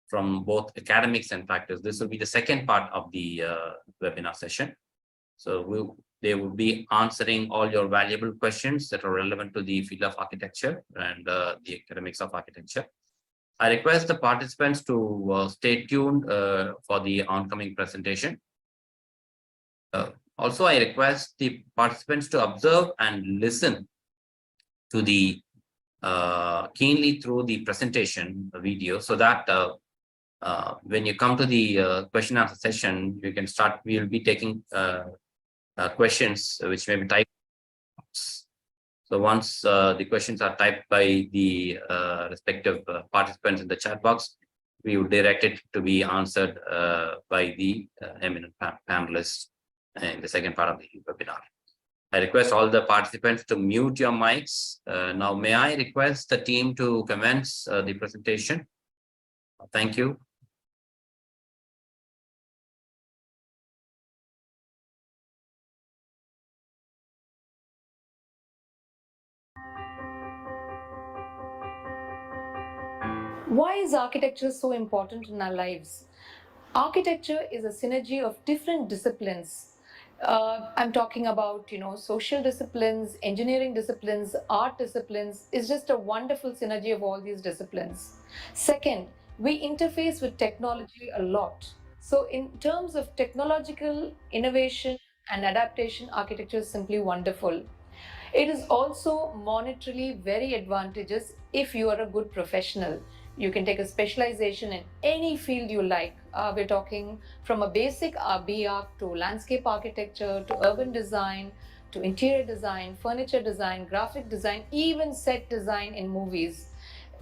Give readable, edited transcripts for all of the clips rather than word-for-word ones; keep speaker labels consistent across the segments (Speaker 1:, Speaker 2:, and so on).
Speaker 1: from both academics and practice. This will be the second part of the webinar session. So they will be answering all your valuable questions that are relevant to the field of architecture and the academics of architecture. I request the participants to stay tuned for the oncoming presentation. Also, I request the participants to observe and listen to the keenly through the presentation video, so that when you come to the question answer session, you can start. We will be taking questions which may be typed. So once the questions are typed by the respective participants in the chat box, we will direct it to be answered by the eminent panelists in the second part of the webinar. I request all the participants to mute your mics. Now, may I request the team to commence the presentation? Thank you.
Speaker 2: Why is architecture so important in our lives? Architecture is a synergy of different disciplines. I'm talking about, social disciplines, engineering disciplines, art disciplines. It's just a wonderful synergy of all these disciplines. Second, we interface with technology a lot. So in terms of technological innovation and adaptation, architecture is simply wonderful. It is also monetarily very advantageous if you are a good professional. You can take a specialization in any field you like. We're talking from a basic B.Arch to landscape architecture, to urban design, to interior design, furniture design, graphic design, even set design in movies.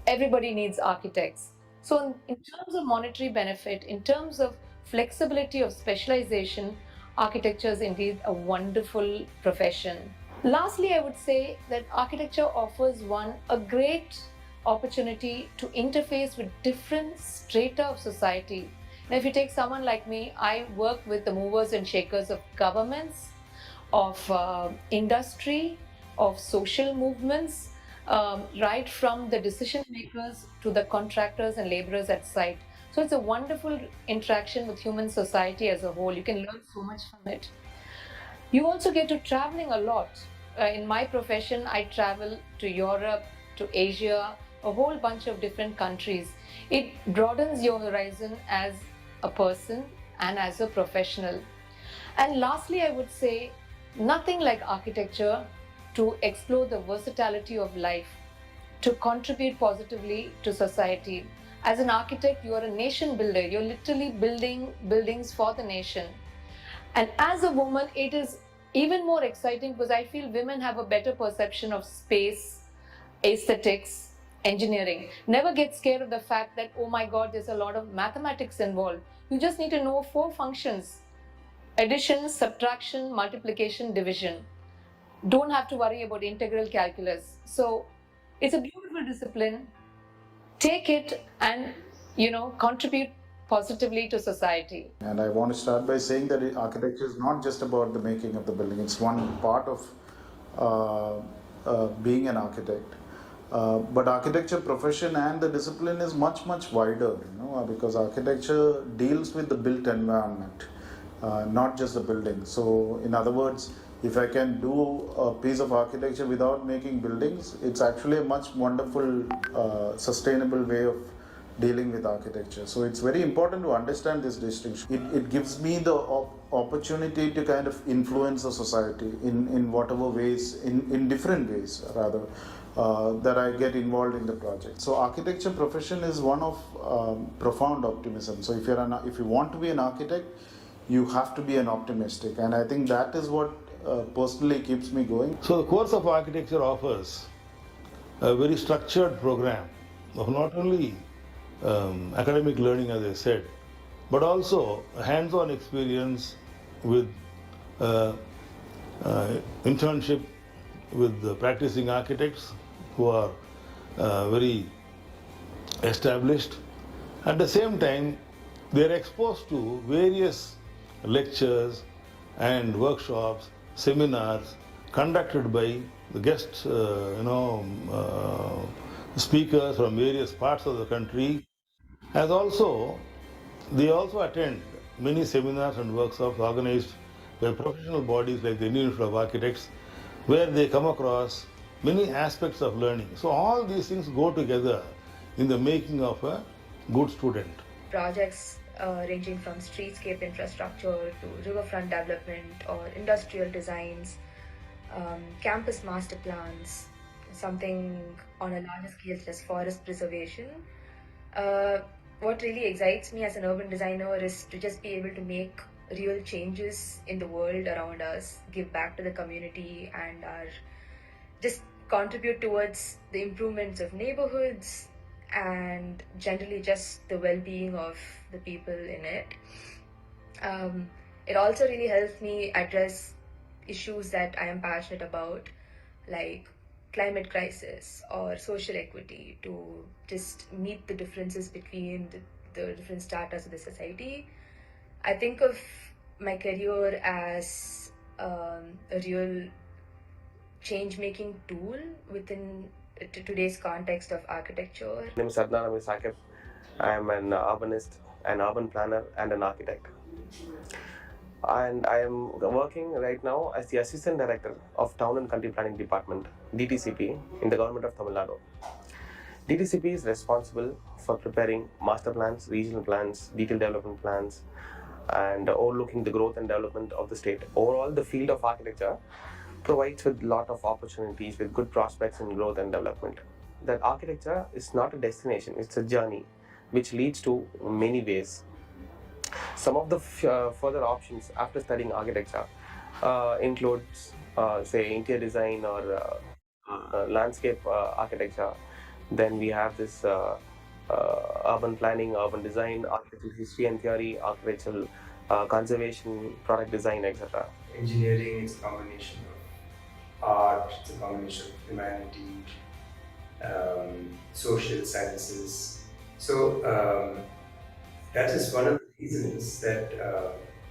Speaker 2: Everybody needs architects. So in terms of monetary benefit, in terms of flexibility of specialization, architecture is indeed a wonderful profession. Lastly, I would say that architecture offers one a great opportunity to interface with different strata of society. Now, if you take someone like me, I work with the movers and shakers of governments, of industry, of social movements, right from the decision makers to the contractors and laborers at site. So it's a wonderful interaction with human society as a whole. You can learn so much from it. You also get to traveling a lot. In my profession, I travel to Europe, to Asia, a whole bunch of different countries. It broadens your horizon as a person and as a professional. And lastly, I would say nothing like architecture to explore the versatility of life, to contribute positively to society. As an architect, you are a nation builder. You're literally building buildings for the nation. And as a woman, it is even more exciting because I feel women have a better perception of space, aesthetics, engineering. Never get scared of the fact that, oh my God, there's a lot of mathematics involved. You just need to know 4 functions: addition, subtraction, multiplication, division. Don't have to worry about integral calculus. So it's a beautiful discipline. Take it and, contribute positively to society.
Speaker 3: And I want to start by saying that architecture is not just about the making of the building. It's one part of being an architect. But architecture profession and the discipline is much, much wider, because architecture deals with the built environment, not just the building. So in other words, if I can do a piece of architecture without making buildings, it's actually a much wonderful, sustainable way of dealing with architecture. So it's very important to understand this distinction. It gives me the opportunity to kind of influence the society in whatever ways, in different ways rather, that I get involved in the project. So architecture profession is one of profound optimism. So if you want to be an architect, you have to be an optimistic, and I think that is what personally keeps me going.
Speaker 4: So the course of architecture offers a very structured program of not only academic learning, as I said, but also hands-on experience with internship with practicing architects who are very established. At the same time, they are exposed to various lectures and workshops, seminars conducted by the guest speakers from various parts of the country, as also they also attend many seminars and workshops organized by professional bodies like the Indian Institute of Architects, where they come across many aspects of learning. So all these things go together in the making of a good student.
Speaker 5: Projects ranging from streetscape infrastructure to riverfront development or industrial designs, campus master plans, something on a larger scale such as forest preservation. Uh, what really excites me as an urban designer is to just be able to make real changes in the world around us, give back to the community, and just contribute towards the improvements of neighborhoods and generally just the well-being of the people in it. It also really helps me address issues that I am passionate about, like climate crisis or social equity, to just meet the differences between the different stratas of the society. I think of my career as a real change-making tool within today's context of architecture.
Speaker 6: My name is Adnan Sakif. I am an urbanist, an urban planner, and an architect. And I am working right now as the Assistant Director of Town and Country Planning Department, DTCP, in the Government of Tamil Nadu. DTCP is responsible for preparing master plans, regional plans, detailed development plans, and overlooking the growth and development of the state. Overall, the field of architecture provides with a lot of opportunities, with good prospects in growth and development. That architecture is not a destination, it's a journey which leads to many ways. Some of the further options after studying architecture includes, say, interior design or landscape architecture. Then we have this urban planning, urban design, architectural history and theory, architectural conservation, product design, etc.
Speaker 7: Engineering is a combination of art, it's a combination of humanity, social sciences. So that is one of the reasons that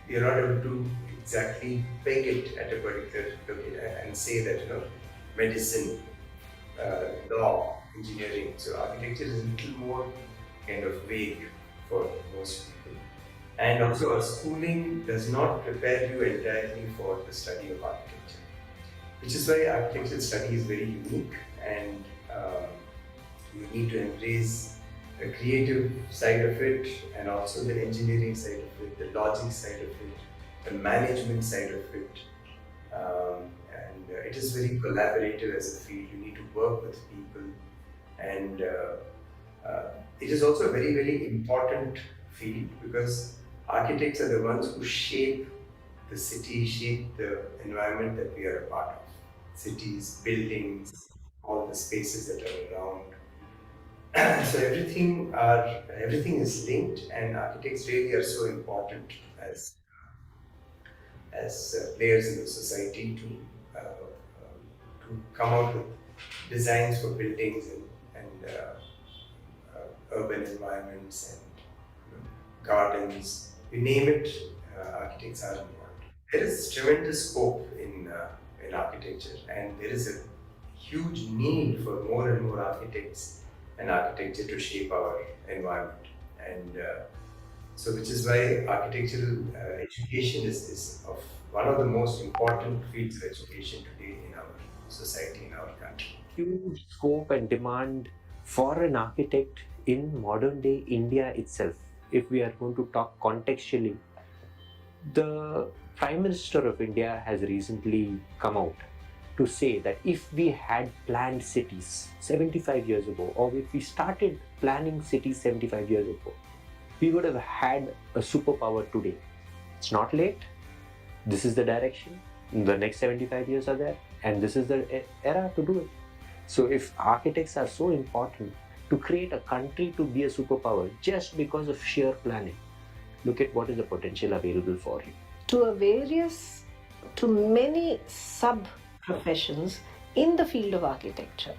Speaker 7: we are not able to exactly peg it at a particular and say that medicine, law, engineering. So architecture is a little more kind of vague for most people. And also our schooling does not prepare you entirely for the study of architecture, which is why architectural study is very unique, and you need to embrace the creative side of it and also the engineering side of it, the logic side of it, the management side of it. And it is very collaborative as a field. You need to work with people, and it is also a very, very important field because architects are the ones who shape the city, shape the environment that we are a part of. Cities, buildings, all the spaces that are around. So everything is linked, and architects really are so important as players in the society to come out with designs for buildings and urban environments and gardens. You name it, architects are involved. There is tremendous scope in architecture, and there is a huge need for more and more architects and architecture to shape our environment. And so which is why architectural education is of one of the most important fields of education today in our society, in our country.
Speaker 8: Huge scope and demand for an architect in modern day India itself. If we are going to talk contextually, the Prime Minister of India has recently come out to say that if we had planned cities 75 years ago, or if we started planning cities 75 years ago, we would have had a superpower today. It's not late. This is the direction. The next 75 years are there, and this is the era to do it. So if architects are so important to create a country to be a superpower just because of sheer planning, look at what is the potential available for you.
Speaker 9: To many sub-professions in the field of architecture.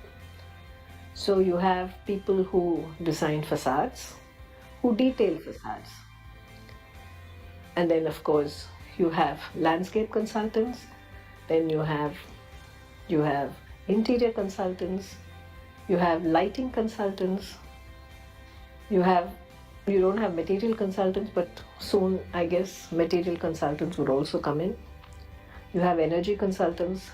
Speaker 9: So you have people who design facades, who detail facades. And then of course you have landscape consultants, then you have interior consultants, you have lighting consultants, you don't have material consultants, but soon I guess material consultants would also come in. You have energy consultants,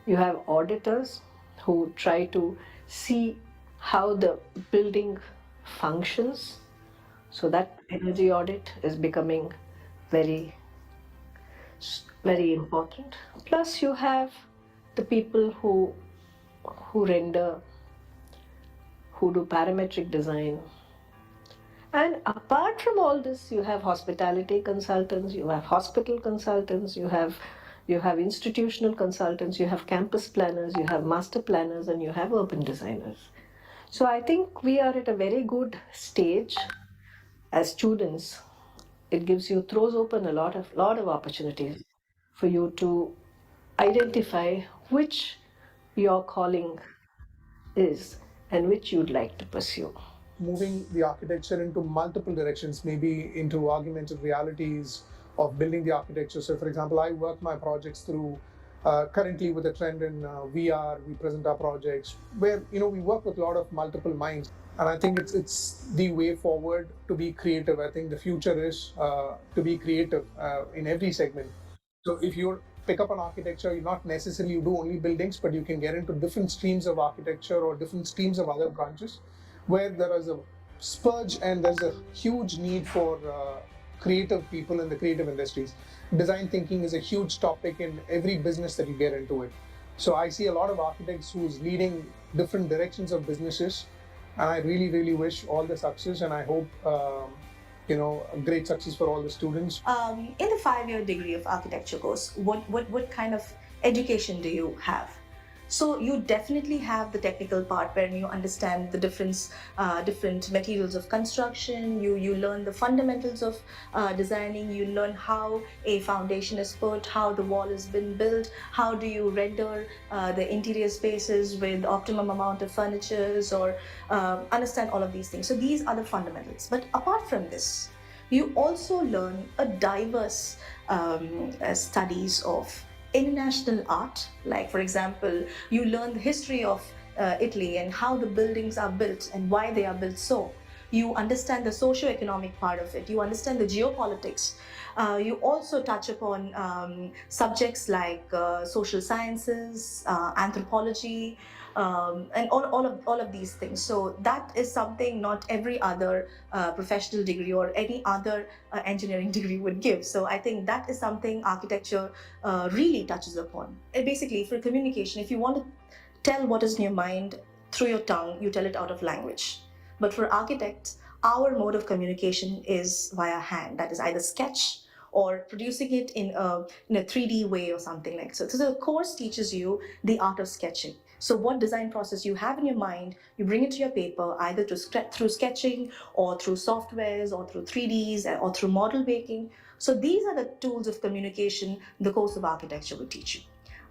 Speaker 9: you have auditors who try to see how the building functions. So that energy audit is becoming very, very important. Plus you have the people who render, who do parametric design. And apart from all this, you have hospitality consultants, you have hospital consultants, you have institutional consultants, you have campus planners, you have master planners, and you have urban designers. So I think we are at a very good stage as students. It throws open a lot of opportunities for you to identify which your calling is and which you'd like to pursue.
Speaker 10: Moving the architecture into multiple directions, maybe into augmented realities of building the architecture. So for example, I work my projects through currently with a trend in VR. We present our projects where we work with a lot of multiple minds, and I think it's the way forward to be creative. I think the future is to be creative in every segment. So if you pick up an architecture, you not necessarily do only buildings, but you can get into different streams of architecture or different streams of other branches, where there is a spurge and there's a huge need for creative people in the creative industries. Design thinking is a huge topic in every business that you get into it. So I see a lot of architects who's leading different directions of businesses, and I really, really wish all the success, and I hope a great success for all the students.
Speaker 11: In the 5-year degree of architecture course, what kind of education do you have? So you definitely have the technical part where you understand the different materials of construction. You learn the fundamentals of designing. You learn how a foundation is put, how the wall has been built, how do you render the interior spaces with optimum amount of furnitures, or understand all of these things. So these are the fundamentals. But apart from this, you also learn a diverse studies of international art. Like for example, you learn the history of Italy and how the buildings are built and why they are built so. You understand the socio-economic part of it. You understand the geopolitics. You also touch upon subjects like social sciences, anthropology, and all of these things. So that is something not every other professional degree or any other engineering degree would give. So I think that is something architecture really touches upon. And basically, for communication, if you want to tell what is in your mind through your tongue, you tell it out of language. But for architects, our mode of communication is via hand. That is either sketch or producing it in a 3D way or something like so. So the course teaches you the art of sketching. So what design process you have in your mind, you bring it to your paper, either through sketching or through softwares or through 3Ds or through model making. So these are the tools of communication the course of architecture will teach you.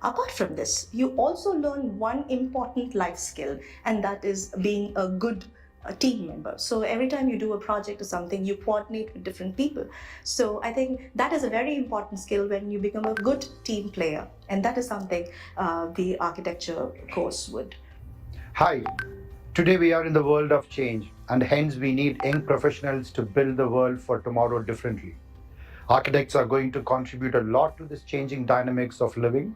Speaker 11: Apart from this, you also learn one important life skill, and that is being a good team member. So every time you do a project or something, you coordinate with different people. So I think that is a very important skill when you become a good team player, and that is something the architecture course would.
Speaker 12: Hi, today we are in the world of change, and hence we need young professionals to build the world for tomorrow differently. Architects are going to contribute a lot to this changing dynamics of living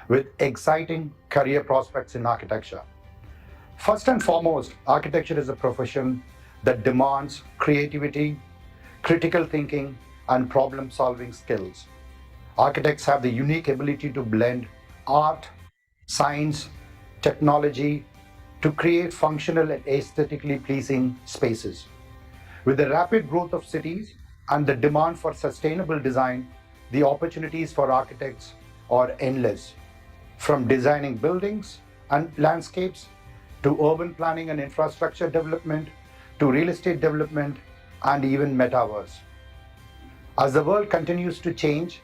Speaker 12: with exciting career prospects in architecture. First and foremost, architecture is a profession that demands creativity, critical thinking, and problem-solving skills. Architects have the unique ability to blend art, science, technology to create functional and aesthetically pleasing spaces. With the rapid growth of cities and the demand for sustainable design, the opportunities for architects are endless. From designing buildings and landscapes, to urban planning and infrastructure development, to real estate development, and even metaverse. As the world continues to change,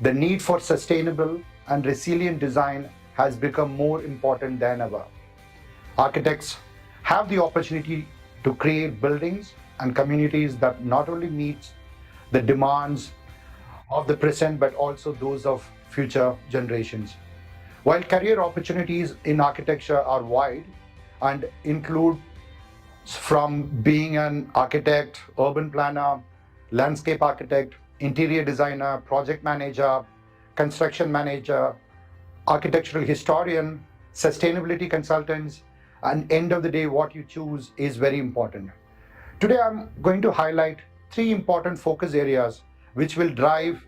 Speaker 12: the need for sustainable and resilient design has become more important than ever. Architects have the opportunity to create buildings and communities that not only meet the demands of the present, but also those of future generations. While career opportunities in architecture are wide and include from being an architect, urban planner, landscape architect, interior designer, project manager, construction manager, architectural historian, sustainability consultants, and end of the day, what you choose is very important. Today, I'm going to highlight three important focus areas which will drive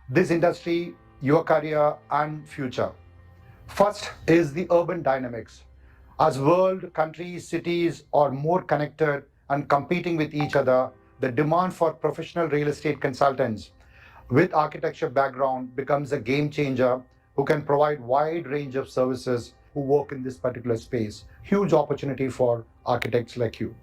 Speaker 12: this industry, your career, and future. First is the urban dynamics. As world, countries, cities are more connected and competing with each other, the demand for professional real estate consultants with architecture background becomes a game changer who can provide wide range of services who work in this particular space. Huge opportunity for architects like you.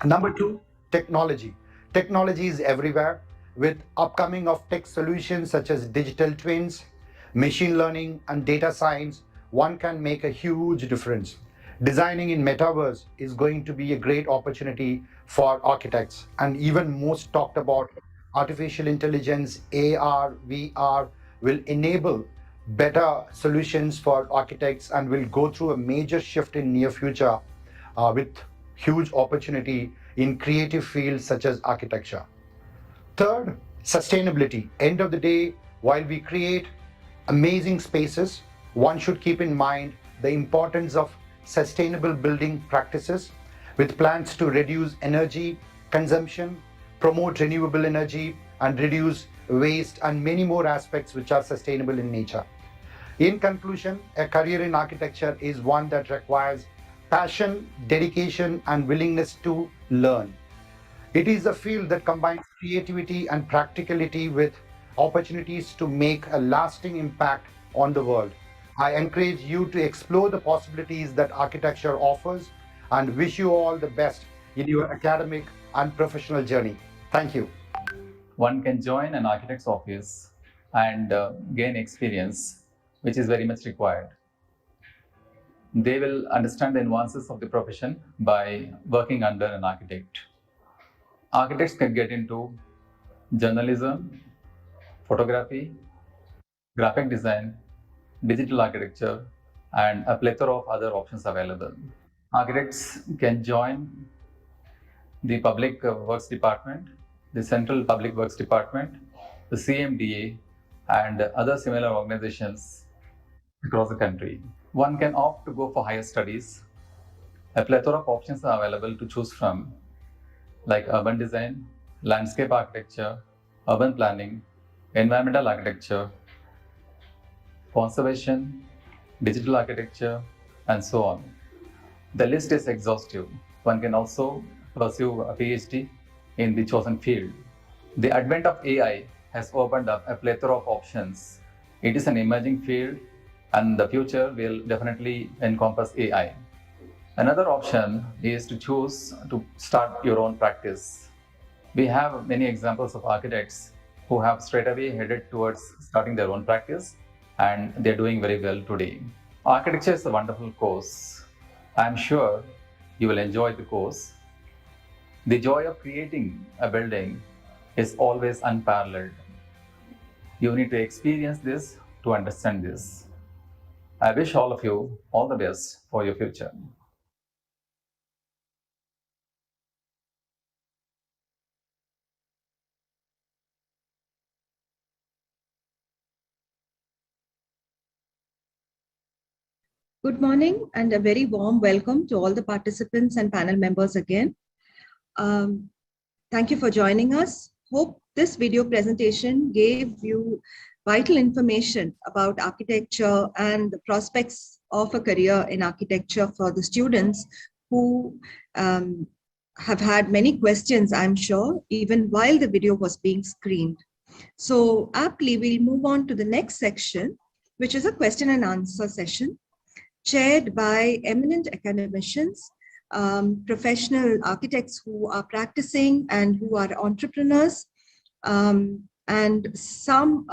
Speaker 12: Number two, technology. Technology is everywhere with upcoming of tech solutions such as digital twins, machine learning, and data science. One can make a huge difference. Designing in metaverse is going to be a great opportunity for architects, and even most talked about artificial intelligence, AR, VR will enable better solutions for architects and will go through a major shift in near future with huge opportunity in creative fields such as architecture. Third, sustainability. End of the day, while we create amazing spaces, one should keep in mind the importance of sustainable building practices with plans to reduce energy consumption, promote renewable energy, and reduce waste, and many more aspects which are sustainable in nature. In conclusion, a career in architecture is one that requires passion, dedication, and willingness to learn. It is a field that combines creativity and practicality with opportunities to make a lasting impact on the world. I encourage you to explore the possibilities that architecture offers and wish you all the best in your academic and professional journey. Thank you.
Speaker 13: One can join an architect's office and gain experience, which is very much required. They will understand the nuances of the profession by working under an architect. Architects can get into journalism, photography, graphic design, digital architecture, and a plethora of other options available. Architects can join the Public Works Department, the Central Public Works Department, the CMDA, and other similar organizations across the country. One can opt to go for higher studies. A plethora of options are available to choose from, like urban design, landscape architecture, urban planning, environmental architecture, conservation, digital architecture, and so on. The list is exhaustive. One can also pursue a PhD in the chosen field. The advent of AI has opened up a plethora of options. It is an emerging field, and the future will definitely encompass AI. Another option is to choose to start your own practice. We have many examples of architects who have straight away headed towards starting their own practice, and they're doing very well today. Architecture is a wonderful course. I'm sure you will enjoy the course. The joy of creating a building is always unparalleled. You need to experience this to understand this. I wish all of you all the best for your future.
Speaker 14: Good morning and a very warm welcome to all the participants and panel members again. Thank you for joining us. Hope this video presentation gave you vital information about architecture and the prospects of a career in architecture for the students who have had many questions, I'm sure, even while the video was being screened. So aptly, we'll move on to the next section, which is a question and answer session chaired by eminent academicians, professional architects who are practicing and who are entrepreneurs, and some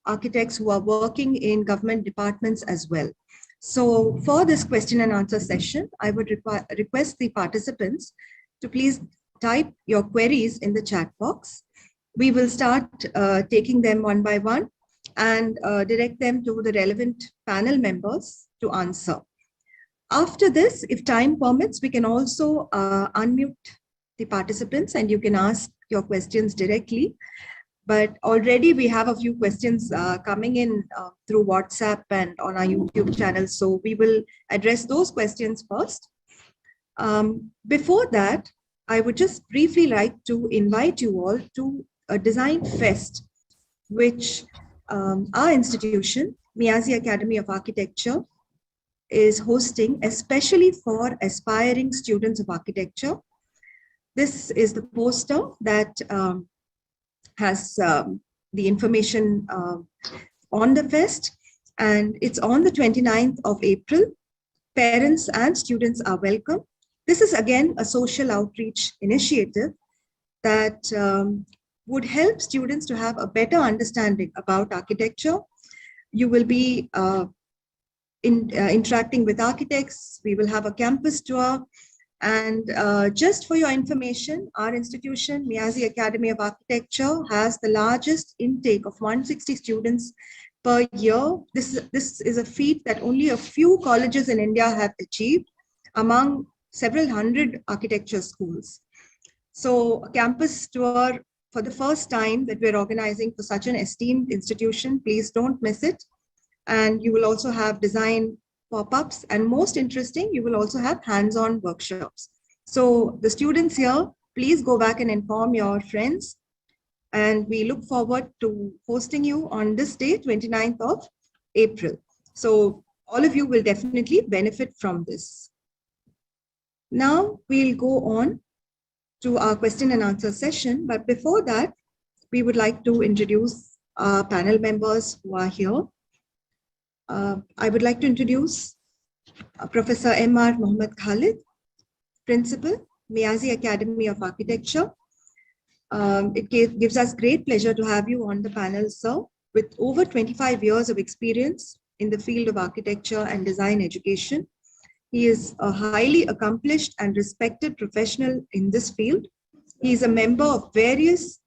Speaker 14: architects who are working in government departments as well. So for this question and answer session, I would request the participants to please type your queries in the chat box. We will start taking them one by one. and direct them to the relevant panel members to answer. After this, if time permits, we can also unmute the participants and you can ask your questions directly. But already we have a few questions coming in through WhatsApp and on our YouTube channel. So we will address those questions first. Before that, I would just briefly like to invite you all to a design fest, which our institution, MEASI Academy of Architecture, is hosting especially for aspiring students of architecture. This is the poster that has the information on the fest, and it's on the 29th of April. Parents and students are welcome. This is again a social outreach initiative that would help students to have a better understanding about architecture. You will be interacting with architects. We will have a campus tour. And just for your information, our institution, MEASI Academy of Architecture, has the largest intake of 160 students per year. This is a feat that only a few colleges in India have achieved among several hundred architecture schools. So a campus tour for the first time that we're organizing for such an esteemed institution, please don't miss it. And you will also have design pop-ups, and most interesting, you will also have hands-on workshops. So the students here, please go back and inform your friends. And we look forward to hosting you on this day, 29th of April. So all of you will definitely benefit from this. Now we'll go on to our question and answer session. But before that, we would like to introduce our panel members who are here. I would like to introduce Professor M.R. Mohammed Khalid, Principal, MEASI Academy of Architecture. It gives us great pleasure to have you on the panel, sir, with over 25 years of experience in the field of architecture and design education. He is a highly accomplished and respected professional in this field. He is a member of various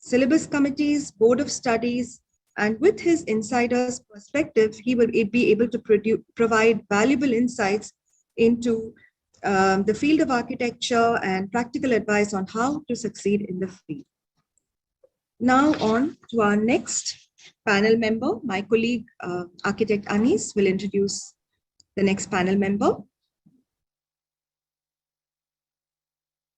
Speaker 14: syllabus committees, board of studies, and with his insider's perspective, he will be able to provide valuable insights into the field of architecture and practical advice on how to succeed in the field. Now on to our next panel member. My colleague, architect Anis, will introduce the next panel member.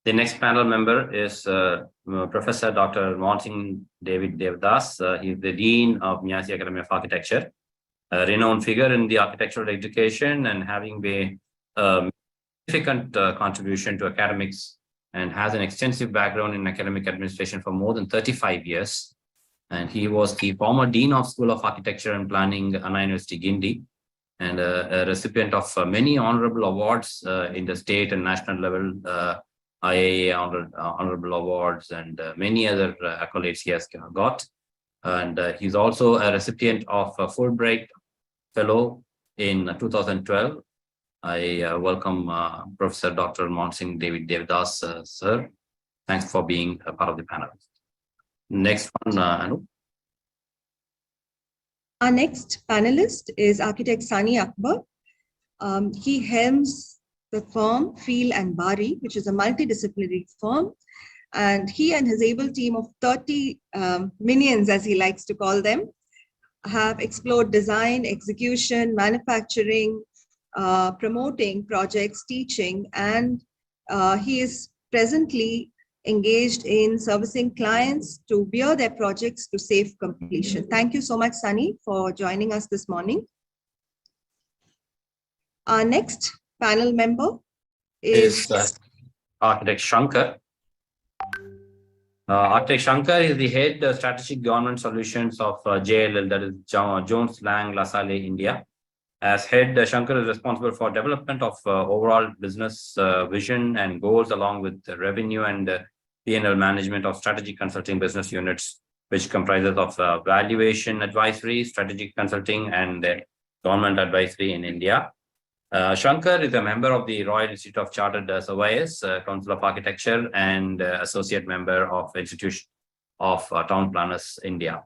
Speaker 1: The next panel member is Professor Dr. Monsing David Devdas. He's the Dean of MEASI Academy of Architecture, a renowned figure in the architectural education and having made a significant contribution to academics, and has an extensive background in academic administration for more than 35 years. And he was the former Dean of School of Architecture and Planning, Anna University, Guindy, and a recipient of many honorable awards in the state and national level, IAA honorable awards, and many other accolades he has got. And he's also a recipient of a Fulbright Fellow in 2012. I welcome Professor Dr. Monsing David Devdas, sir. Thanks for being a part of the panel. Next one, Anu.
Speaker 14: Our next panelist is architect Sani Akbar. He helms the firm Feel and Bari, which is a multidisciplinary firm. And he and his able team of 30 minions, as he likes to call them, have explored design, execution, manufacturing, promoting projects, teaching, and he is presently engaged in servicing clients to bear their projects to safe completion. Thank you so much, Sani, for joining us this morning. Our next panel member is
Speaker 1: Architect Shankar. Architect Shankar is the head strategic government solutions of JLL, that is Jones Lang LaSalle India. As head, Shankar is responsible for development of overall business vision and goals, along with the revenue and P&L management of strategic consulting business units, which comprises of valuation advisory, strategic consulting, and government advisory in India. Shankar is a member of the Royal Institute of Chartered Surveyors, Council of Architecture, and associate member of Institute of Town Planners India.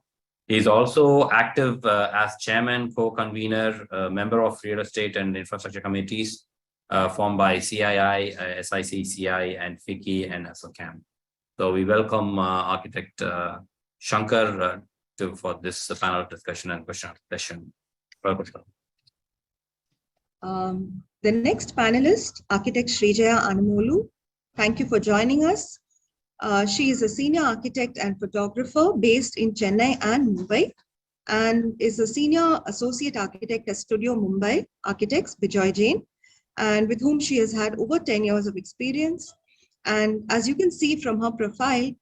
Speaker 1: He is also active as chairman, co-convener, member of real estate and infrastructure committees formed by CII, SICCI, and FICCI and ASOCAM. So we welcome architect Shankar for this panel discussion and question session. Welcome, sir.
Speaker 14: The next panelist, architect Srijaya Anamolu. Thank you for joining us. She is a senior architect and photographer based in Chennai and Mumbai, and is a senior associate architect at Studio Mumbai Architects, Bijoy Jain, and with whom she has had over 10 years of experience. And as you can see from her profile,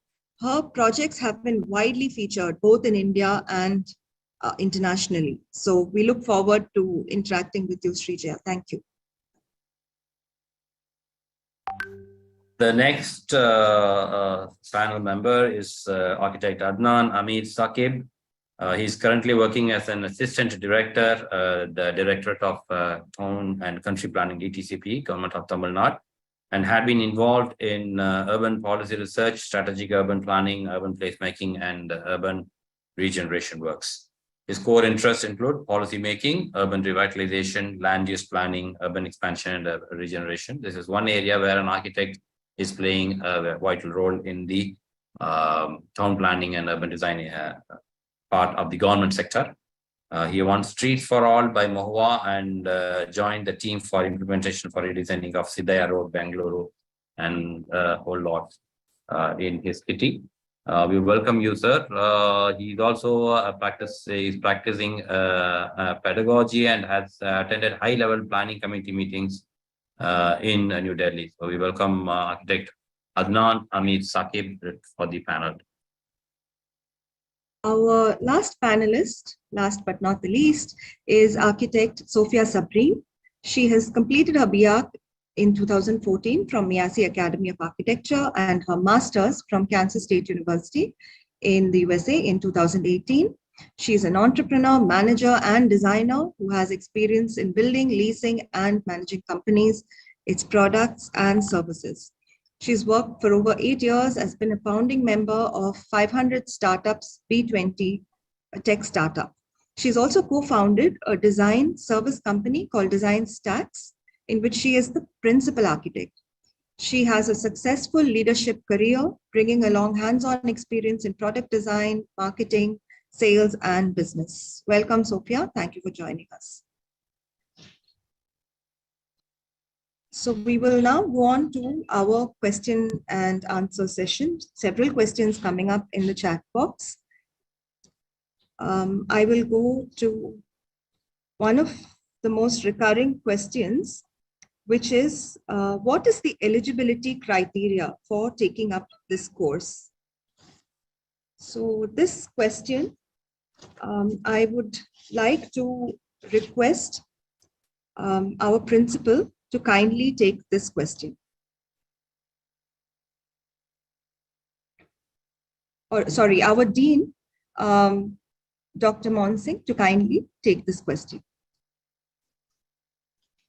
Speaker 14: her projects have been widely featured both in India and internationally. So we look forward to interacting with you, Srijaya. Thank you.
Speaker 1: The next panel member is architect Adnan Amir Saqib. He's currently working as an assistant director, the Directorate of Town and Country Planning, DTCP, Government of Tamil Nadu, and had been involved in urban policy research, strategic urban planning, urban placemaking, and urban regeneration works. His core interests include policy making, urban revitalization, land use planning, urban expansion, and regeneration. This is one area where an architect is playing a vital role in the town planning and urban design part of the government sector. He won Streets for All by Mahua and joined the team for implementation for redesigning of Siddhaya Road, Bangalore, and a whole lot in his city. We welcome you, sir. He's also practicing pedagogy and has attended high-level planning committee meetings in New Delhi. So we welcome architect Adnan Amir Saqib for the panel.
Speaker 14: Our last panelist, last but not the least, is architect Sophia Sabreen. She has completed her B.Arch in 2014 from MEASI Academy of Architecture and her master's from Kansas State University in the USA in 2018. She is an entrepreneur, manager, and designer who has experience in building, leasing, and managing companies, its products and services. She's worked for over 8 years, has been a founding member of 500 Startups B20, a tech startup. She's also co-founded a design service company called Design Stacks, in which she is the principal architect. She has a successful leadership career, bringing along hands-on experience in product design, marketing, sales, and business. Welcome, Sophia. Thank you for joining us. So we will now go on to our question and answer session. Several questions coming up in the chat box. I will go to one of the most recurring questions, which is, what is the eligibility criteria for taking up this course? So this question, I would like to request our principal to kindly take this question. Or sorry, our dean, Dr. Monsing, to kindly take this question.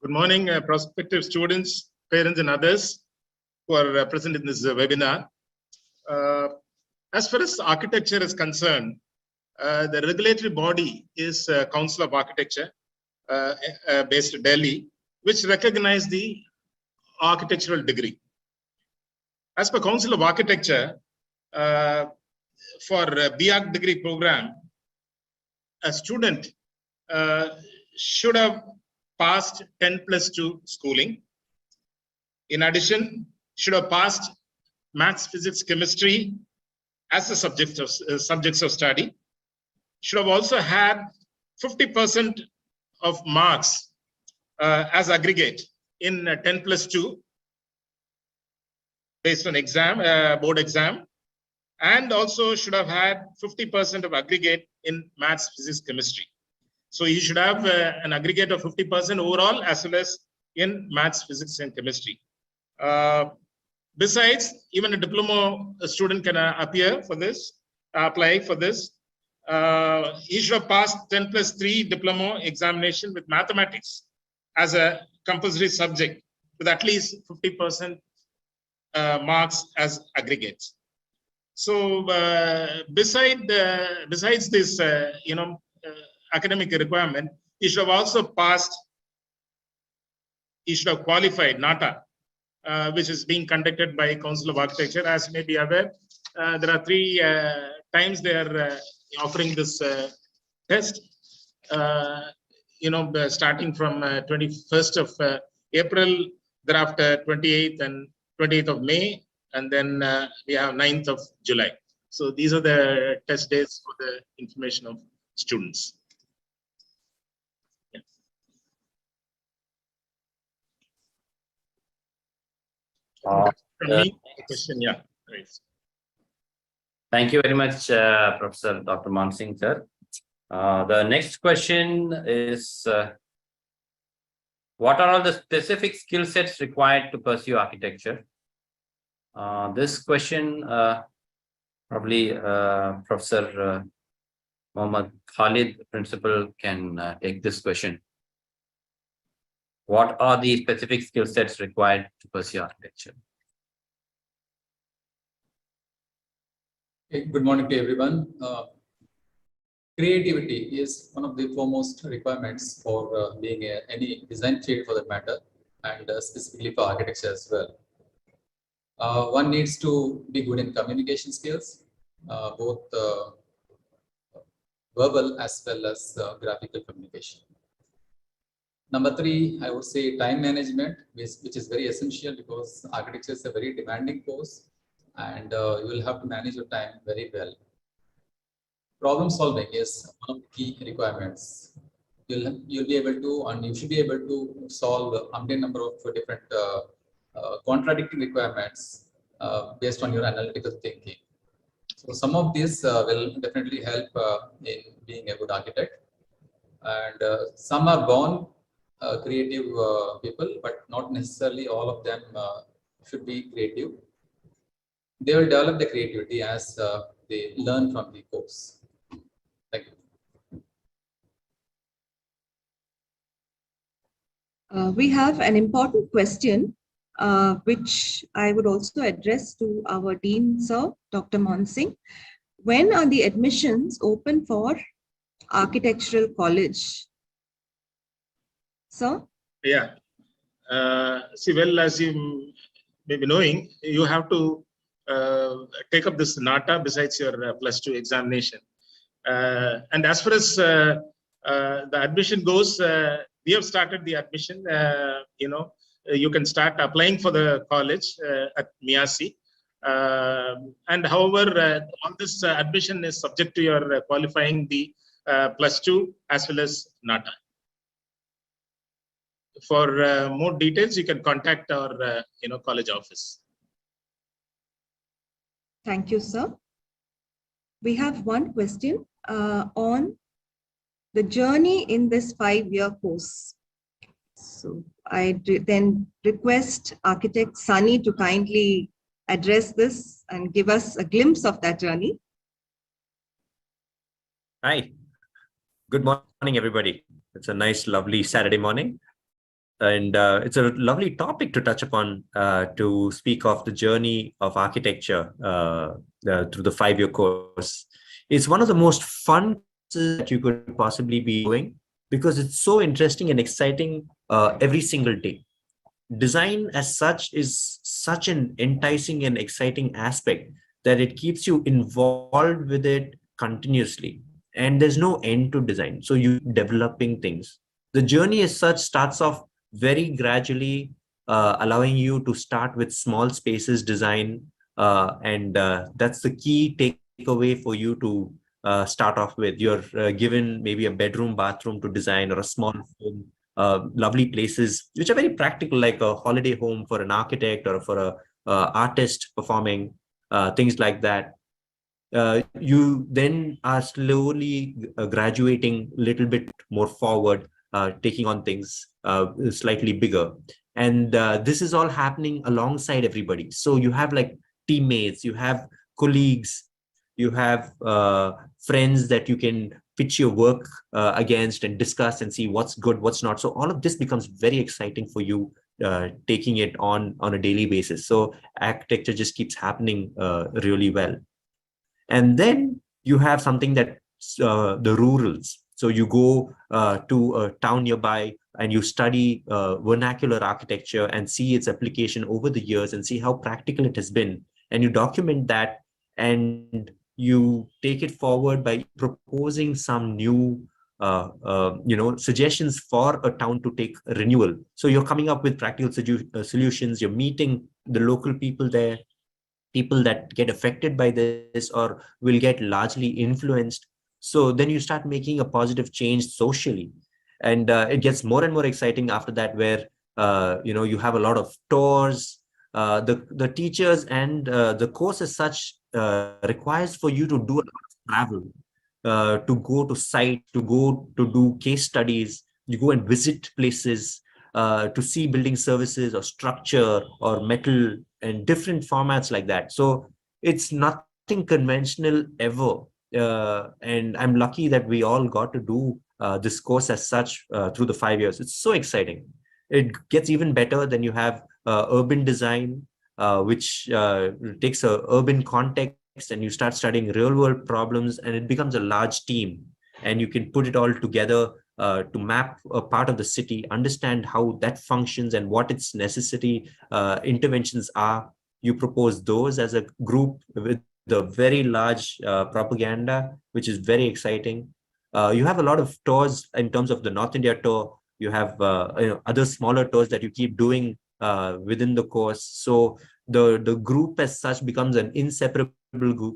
Speaker 15: Good morning, prospective students, parents, and others who are present in this webinar. As far as architecture is concerned, the regulatory body is Council of Architecture based in Delhi, which recognize the architectural degree. As per Council of Architecture, for a B.Arch degree program, a student should have passed 10+2 schooling. In addition, should have passed maths, physics, chemistry as a subjects of study. Should have also had 50% of marks as aggregate in 10+2 based on exam, board exam, and also should have had 50% of aggregate in maths, physics, chemistry. So you should have an aggregate of 50% overall as well as in maths, physics, and chemistry. Besides, even a diploma student can appear for this, apply for this. He should have passed 10+3 diploma examination with mathematics as a compulsory subject with at least 50% marks as aggregates. So besides this, academic requirement, you should have also passed. You should have qualified NATA, which is being conducted by Council of Architecture. As you may be aware, there are 3 times they are offering this test. Starting from 21st of April, thereafter 28th and 28th of May, and then we have 9th of July. So these are the test dates for the information of students. Question, yeah. Right.
Speaker 1: Thank you very much, Professor Dr. Mansingh, sir. The next question is, what are all the specific skill sets required to pursue architecture? This question, probably Professor Mohammad Khalid, principal, can take this question. What are the specific skill sets required to pursue architecture?
Speaker 13: Okay, good morning to everyone. Creativity is one of the foremost requirements for being any design field for that matter, and specifically for architecture as well. One needs to be good in communication skills, both verbal as well as graphical communication. Number 3, I would say time management, which is very essential because architecture is a very demanding course, and you will have to manage your time very well. Problem solving is one of the key requirements. You'll be able to, and you should be able to solve a number of different contradicting requirements based on your analytical thinking. So some of these will definitely help in being a good architect. And some are born creative people, but not necessarily all of them should be creative. They will develop the creativity as they learn from the course. Thank you.
Speaker 14: We have an important question, which I would also address to our Dean, Sir, Dr. Mansingh. When are the admissions open for Architectural College? Sir?
Speaker 15: Yeah. See, well, as you may be knowing, you have to take up this NATA besides your +2 examination. And as far as the admission goes, we have started the admission. You can start applying for the college at MEASI. And however, all this admission is subject to your qualifying the +2 as well as NATA. For more details, you can contact our college office.
Speaker 14: Thank you, sir. We have one question on the journey in this 5-year course. So I then request Architect Sunny to kindly address this and give us a glimpse of that journey.
Speaker 16: Hi, good morning, everybody. It's a nice, lovely Saturday morning. And it's a lovely topic to touch upon, to speak of the journey of architecture through the 5-year course. It's one of the most fun that you could possibly be doing because it's so interesting and exciting every single day. Design as such is such an enticing and exciting aspect that it keeps you involved with it continuously. And there's no end to design. So you're developing things. The journey as such starts off very gradually, allowing you to start with small spaces design. And that's the key takeaway for you to start off with. You're given maybe a bedroom, bathroom to design, or a small home, lovely places, which are very practical, like a holiday home for an architect or for a artist performing, things like that. You then are slowly graduating a little bit more forward, taking on things slightly bigger. And this is all happening alongside everybody. So you have like teammates, you have colleagues, you have friends that you can pitch your work against and discuss and see what's good, what's not. So all of this becomes very exciting for you, taking it on a daily basis. So architecture just keeps happening really well. And then you have something that the rurals. So you go to a town nearby and you study vernacular architecture and see its application over the years and see how practical it has been. And you document that and you take it forward by proposing some new suggestions for a town to take renewal. So you're coming up with practical solutions. You're meeting the local people there, people that get affected by this or will get largely influenced. So then you start making a positive change socially. And it gets more and more exciting after that, where you have a lot of tours. The teachers and the course as such requires for you to do a lot of travel, to go to site, to go to do case studies. You go and visit places to see building services or structure or metal and different formats like that. So it's nothing conventional ever. And I'm lucky that we all got to do this course as such through the 5 years. It's so exciting. It gets even better. Then you have urban design, which takes a urban context, and you start studying real world problems, and it becomes a large team. And you can put it all together to map a part of the city, understand how that functions and what its necessary interventions are. You propose those as a group with a very large propaganda, which is very exciting. You have a lot of tours in terms of the North India tour. You have other smaller tours that you keep doing within the course. So the group as such becomes an inseparable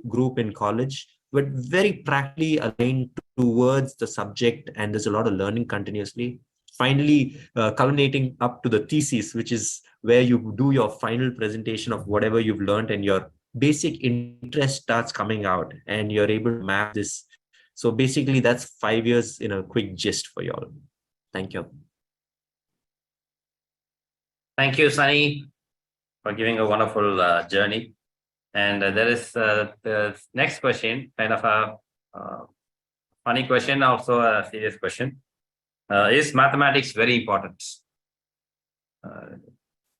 Speaker 16: group in college, but very practically aligned towards the subject, and there's a lot of learning continuously. Finally, culminating up to the thesis, which is where you do your final presentation of whatever you've learned, and your basic interest starts coming out, and you're able to map this. So basically, that's 5 years in a quick gist for you all. Thank you.
Speaker 1: Thank you, Sunny, for giving a wonderful journey. And there is the next question, kind of a funny question, also a serious question. Is mathematics very important?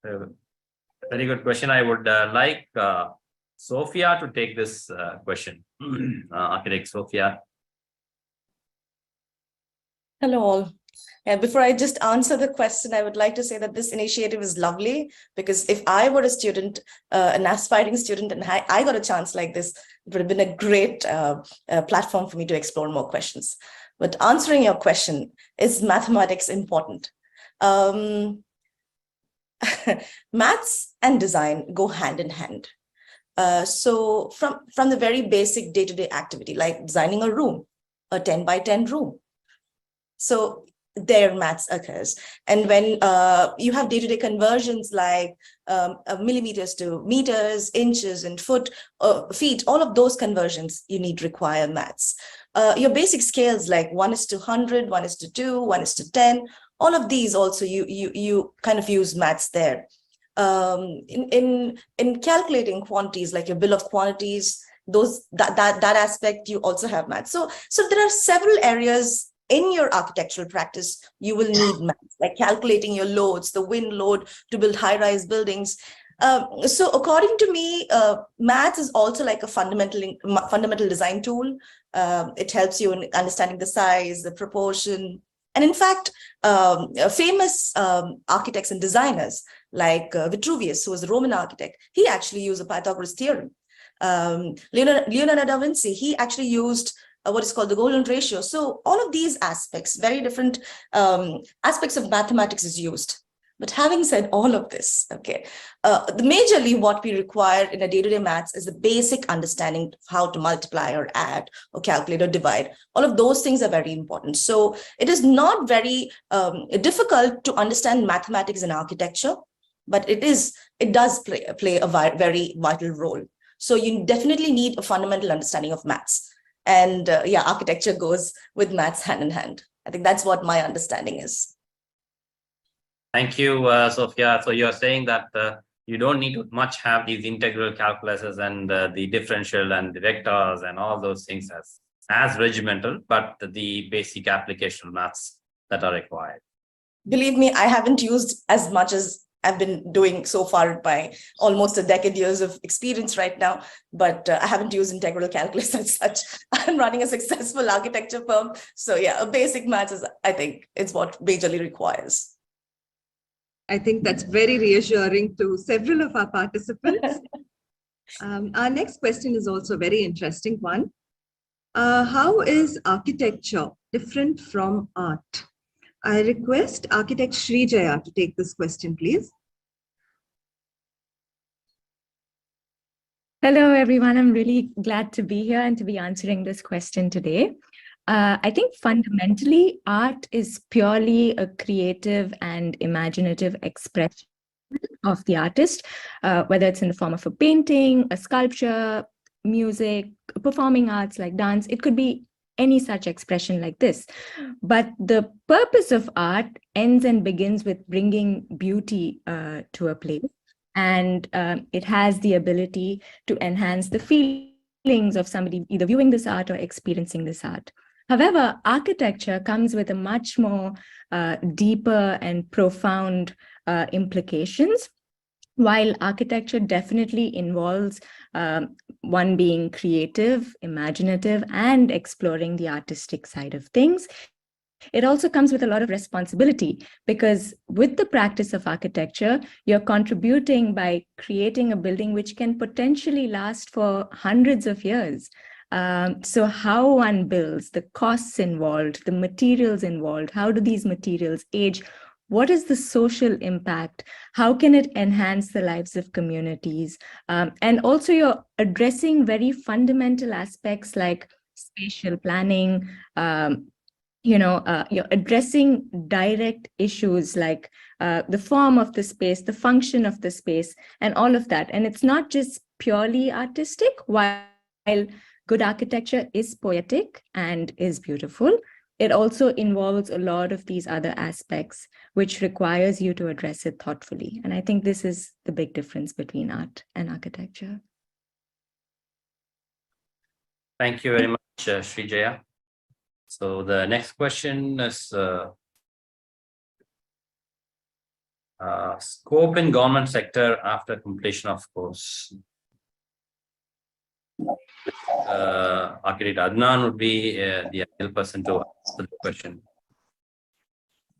Speaker 1: Very good question. I would like Sophia to take this question. Architect Sophia.
Speaker 11: Hello all. Before I just answer the question, I would like to say that this initiative is lovely, because if I were a student, an aspiring student, and I got a chance like this, it would have been a great platform for me to explore more questions. But answering your question, is mathematics important? Maths and design go hand in hand. So from the very basic day-to-day activity, like designing a room, a 10 by 10 room. So there maths occurs. And when you have day-to-day conversions like millimeters to meters, inches and feet, all of those conversions you need require maths. Your basic scales like 1:100, 1:2, 1:10, all of these also you kind of use maths there. In calculating quantities like your bill of quantities, that aspect you also have maths. So there are several areas in your architectural practice you will need maths, like calculating your loads, the wind load to build high-rise buildings. So according to me, maths is also like a fundamental design tool. It helps you in understanding the size, the proportion. And in fact, famous architects and designers like Vitruvius, who was a Roman architect, he actually used the Pythagoras theorem. Leonardo da Vinci, he actually used what is called the golden ratio. So all of these aspects, very different aspects of mathematics is used. But having said all of this, okay, majorly what we require in a day-to-day maths is the basic understanding of how to multiply or add or calculate or divide. All of those things are very important. So it is not very difficult to understand mathematics in architecture, but it does play a very vital role. So you definitely need a fundamental understanding of maths. And yeah, architecture goes with maths hand in hand. I think that's what my understanding is.
Speaker 1: Thank you, Sophia. So you're saying that you don't need to much have these integral calculuses and the differential and the vectors and all those things as regimental, but the basic application maths that are required.
Speaker 11: Believe me, I haven't used as much as I've been doing so far by almost a decade years of experience right now, but I haven't used integral calculus as such. I'm running a successful architecture firm. So yeah, a basic maths is, I think, it's what majorly requires.
Speaker 14: I think that's very reassuring to several of our participants. Our next question is also a very interesting one. How is architecture different from art? I request architect Srijaya to take this question, please.
Speaker 17: Hello, everyone. I'm really glad to be here and to be answering this question today. I think fundamentally, art is purely a creative and imaginative expression of the artist, whether it's in the form of a painting, a sculpture, music, performing arts like dance. It could be any such expression like this. But the purpose of art ends and begins with bringing beauty to a place. And it has the ability to enhance the feelings of somebody either viewing this art or experiencing this art. However, architecture comes with a much more deeper and profound implications. While architecture definitely involves one being creative, imaginative, and exploring the artistic side of things, it also comes with a lot of responsibility, because with the practice of architecture, you're contributing by creating a building which can potentially last for hundreds of years. So how one builds, the costs involved, the materials involved, how do these materials age? What is the social impact? How can it enhance the lives of communities? And also you're addressing very fundamental aspects like spatial planning, you're addressing direct issues like the form of the space, the function of the space, and all of that. And it's not just purely artistic, while good architecture is poetic and is beautiful. It also involves a lot of these other aspects, which requires you to address it thoughtfully. And I think this is the big difference between art and architecture.
Speaker 1: Thank you very much, Srijaya. So the next question is scope in government sector after completion of course. Architect Adnan would be the ideal person to answer the question.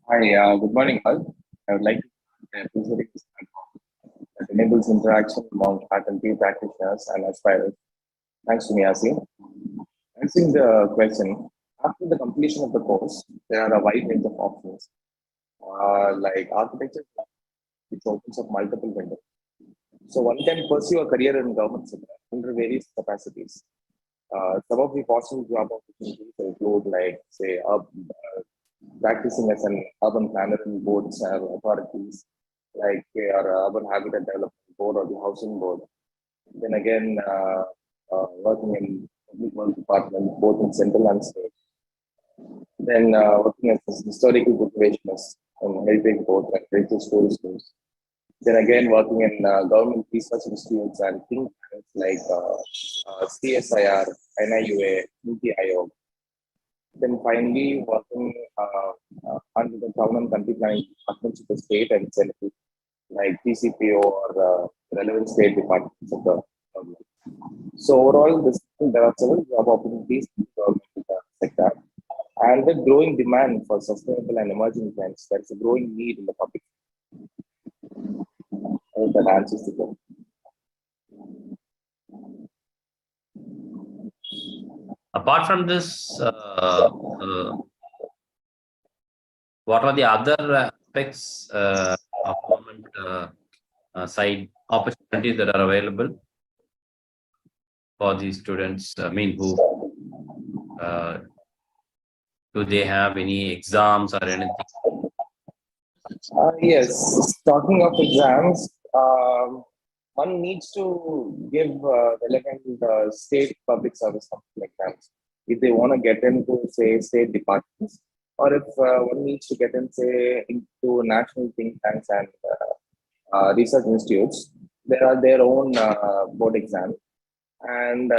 Speaker 18: Hi, good morning all. I would like to appreciate this platform that enables interaction among faculty, practitioners, and aspirants. Thanks to MEASI. Answering the question, after the completion of the course, there are a wide range of options, like architecture, which opens up multiple windows. So one can pursue a career in government sector under various capacities. Some of the possible job opportunities include, like, say, practicing as an urban planner in boards or authorities, like your urban habitat development board or the housing board. Then again, working in public works department, both in central and state. Then working as a historical preservationist in heritage board and heritage schools. Then again, working in government research institutes and think tanks like CSIR, NIUA, NITI Aayog. Then finally, working under the town and country planning departments of the state and central, like TCPO or relevant state departments of the government. So overall, there are several job opportunities in the government sector, and with growing demand for sustainable and emerging trends, there is a growing need in the public. I hope that answers the question.
Speaker 1: Apart from this, what are the other aspects of government side opportunities that are available for these students? I mean, who do they have any exams or anything?
Speaker 18: Yes, talking of exams, one needs to give relevant state public service exams if they want to get into, say, state departments, or if one needs to get in, say, into national think tanks and research institutes. There are their own board exams. And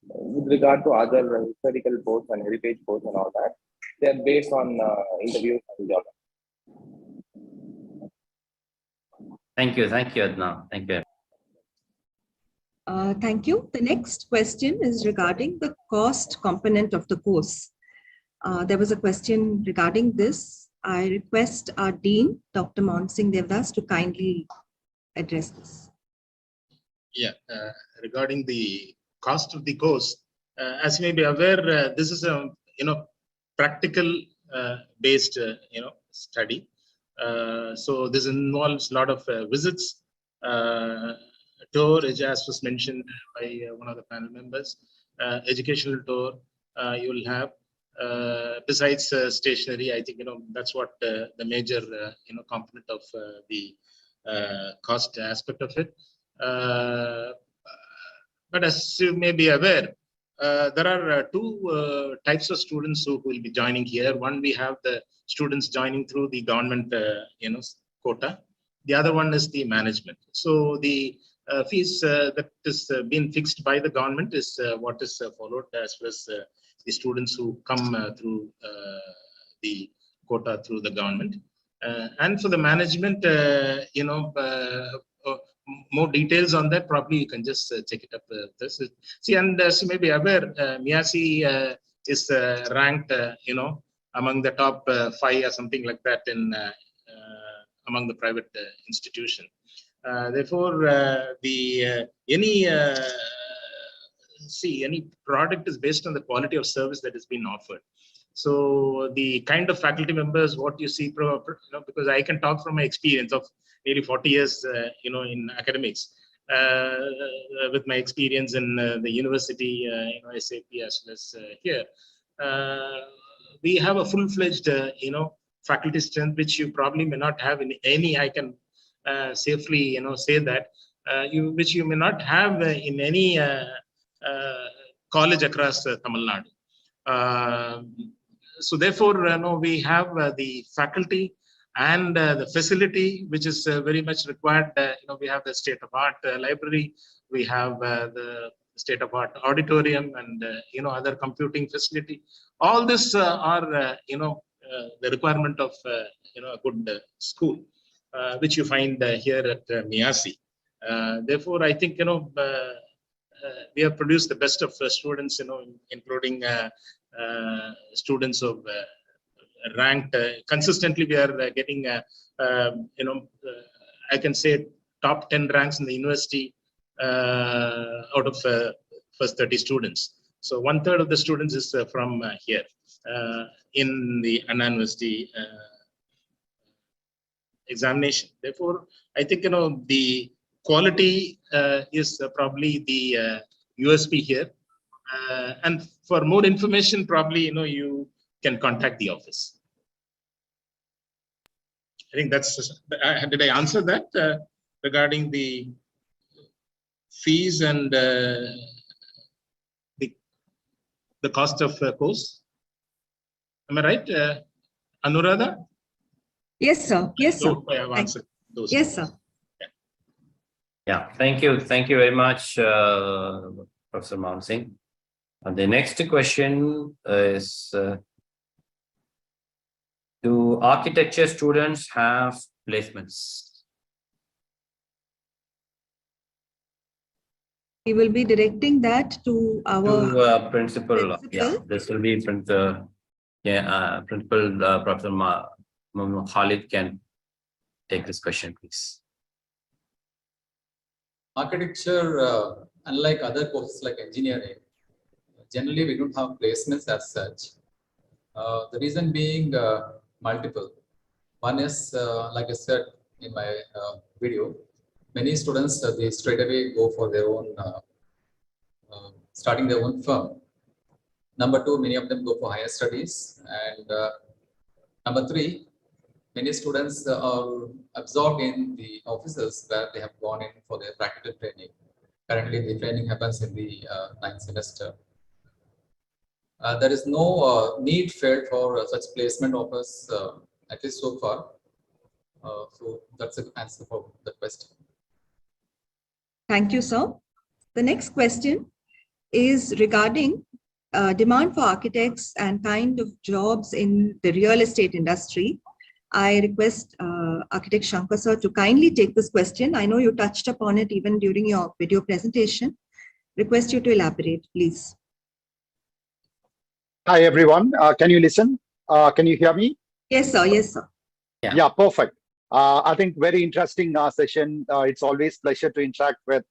Speaker 18: with regard to other historical boards and heritage boards and all that, they are based on interviews and job.
Speaker 1: Thank you, Adnan. Thank you.
Speaker 14: Thank you. The next question is regarding the cost component of the course. There was a question regarding this. I request our Dean, Dr. Mohan Singh Devdas, to kindly address this.
Speaker 15: Yeah, regarding the cost of the course, as you may be aware, this is a practical based study. So this involves a lot of visits, tour, as was mentioned by one of the panel members, educational tour. You will have besides stationery. I think that's what the major component of the cost aspect of it. But as you may be aware, there are two types of students who will be joining here. One, we have the students joining through the government quota. The other one is the management. So the fees that is being fixed by the government is what is followed as far as the students who come through the quota through the government. And for the management, more details on that, probably you can just check it up with this. See, and as you may be aware, MEASI is ranked, among the top 5 or something like that in among the private institution. Therefore, any product is based on the quality of service that is being offered. So the kind of faculty members, what you see, because I can talk from my experience of nearly 40 years, in academics, with my experience in the university, SAP as well as here. We have a full-fledged, faculty strength, which you probably may not have in any. I can safely, say that, which you may not have in any college across Tamil Nadu. So therefore, we have the faculty and the facility, which is very much required. We have the state-of-art library, we have the state-of-art auditorium, and other computing facility. All this are the requirement of a good school, which you find here at MEASI. Therefore, I think we have produced the best of students, including students of ranked consistently. We are getting I can say top 10 ranks in the university out of first 30 students. So 1/3 of the students is from here in the Anna University examination. Therefore, I think the quality is probably the USP here. And for more information, probably you can contact the office. I think that's. Did I answer that regarding the fees and the cost of course? Am I right, Anuradha?
Speaker 14: Yes, sir. Yes, sir.
Speaker 15: I have answered those.
Speaker 14: Yes, sir.
Speaker 1: Yeah, thank you very much, Professor Mohan Singh. And the next question is, do architecture students have placements?
Speaker 14: We will be directing that to our
Speaker 1: principal. Yeah, this will be from the principal. Professor Khalid can take this question, please.
Speaker 13: Architecture, unlike other courses like engineering, generally we don't have placements as such. The reason being multiple. One is, like I said in my video, many students they straight away go for their own starting their own firm. Number two, many of them go for higher studies, and number three, many students are absorbed in the offices where they have gone in for their practical training. Currently, the training happens in the 9th semester. There is no need felt for such placement offers, at least so far. So that's the answer for the question.
Speaker 14: Thank you, sir. The next question is regarding demand for architects and kind of jobs in the real estate industry. I request Architect Shankar sir to kindly take this question. I know you touched upon it even during your video presentation. Request you to elaborate, please.
Speaker 12: Hi, everyone. Can you listen? Can you hear me?
Speaker 14: Yes, sir. Yes, sir.
Speaker 12: Yeah, perfect. I think very interesting session. It's always pleasure to interact with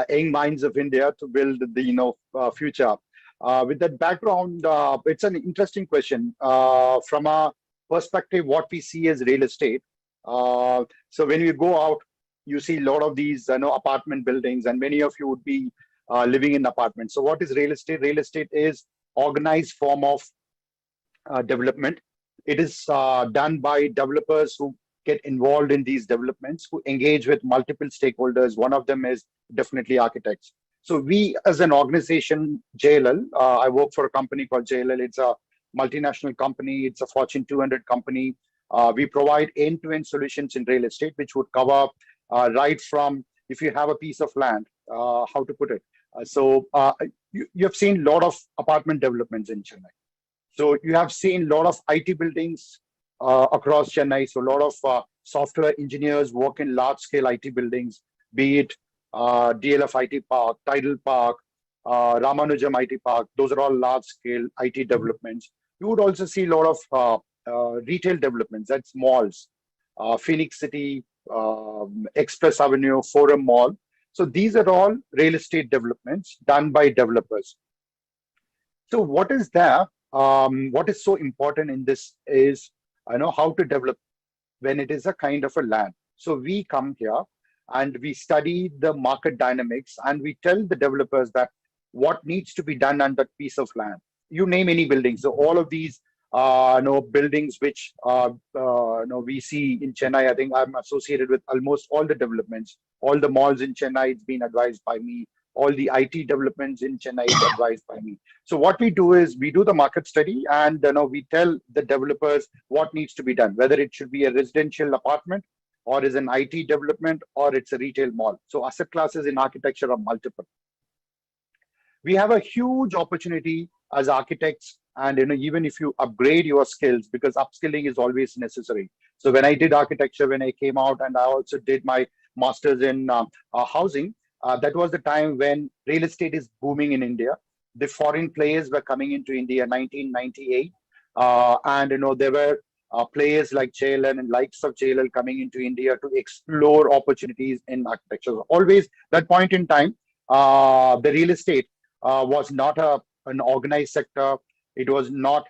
Speaker 12: young minds of India to build the future. With that background, it's an interesting question from a perspective what we see as real estate. So when you go out, you see a lot of these apartment buildings, and many of you would be living in apartments. So what is real estate? Real estate is organized form of development. It is done by developers who get involved in these developments, who engage with multiple stakeholders. One of them is definitely architects. So we, as an organization, JLL, I work for a company called JLL. It's a multinational company. It's a Fortune 200 company. We provide end-to-end solutions in real estate, which would cover right from if you have a piece of land, how to put it. You have seen a lot of apartment developments in Chennai. So you have seen a lot of IT buildings across Chennai. So a lot of software engineers work in large-scale IT buildings, be it DLF IT Park, Tidal Park, Ramanujam IT Park. Those are all large-scale IT developments. You would also see a lot of retail developments. That's malls, Phoenix City, Express Avenue, Forum Mall. So these are all real estate developments done by developers. So what is there? What is so important in this is how to develop when it is a kind of a land. So we come here and we study the market dynamics and we tell the developers that what needs to be done on that piece of land. You name any building. So all of these buildings which we see in Chennai. I think I'm associated with almost all the developments, all the malls in Chennai. It's been advised by me. All the IT developments in Chennai is advised by me. So what we do is we do the market study and we tell the developers what needs to be done, whether it should be a residential apartment or is an IT development or it's a retail mall. So asset classes in architecture are multiple. We have a huge opportunity as architects, and even if you upgrade your skills, because upskilling is always necessary. So when I did architecture, when I came out, and I also did my master's in housing, that was the time when real estate is booming in India. The foreign players were coming into India 1998, and there were players like JLL and likes of JLL coming into India to explore opportunities in architecture. Always that point in time, the real estate was not an organized sector. It was not,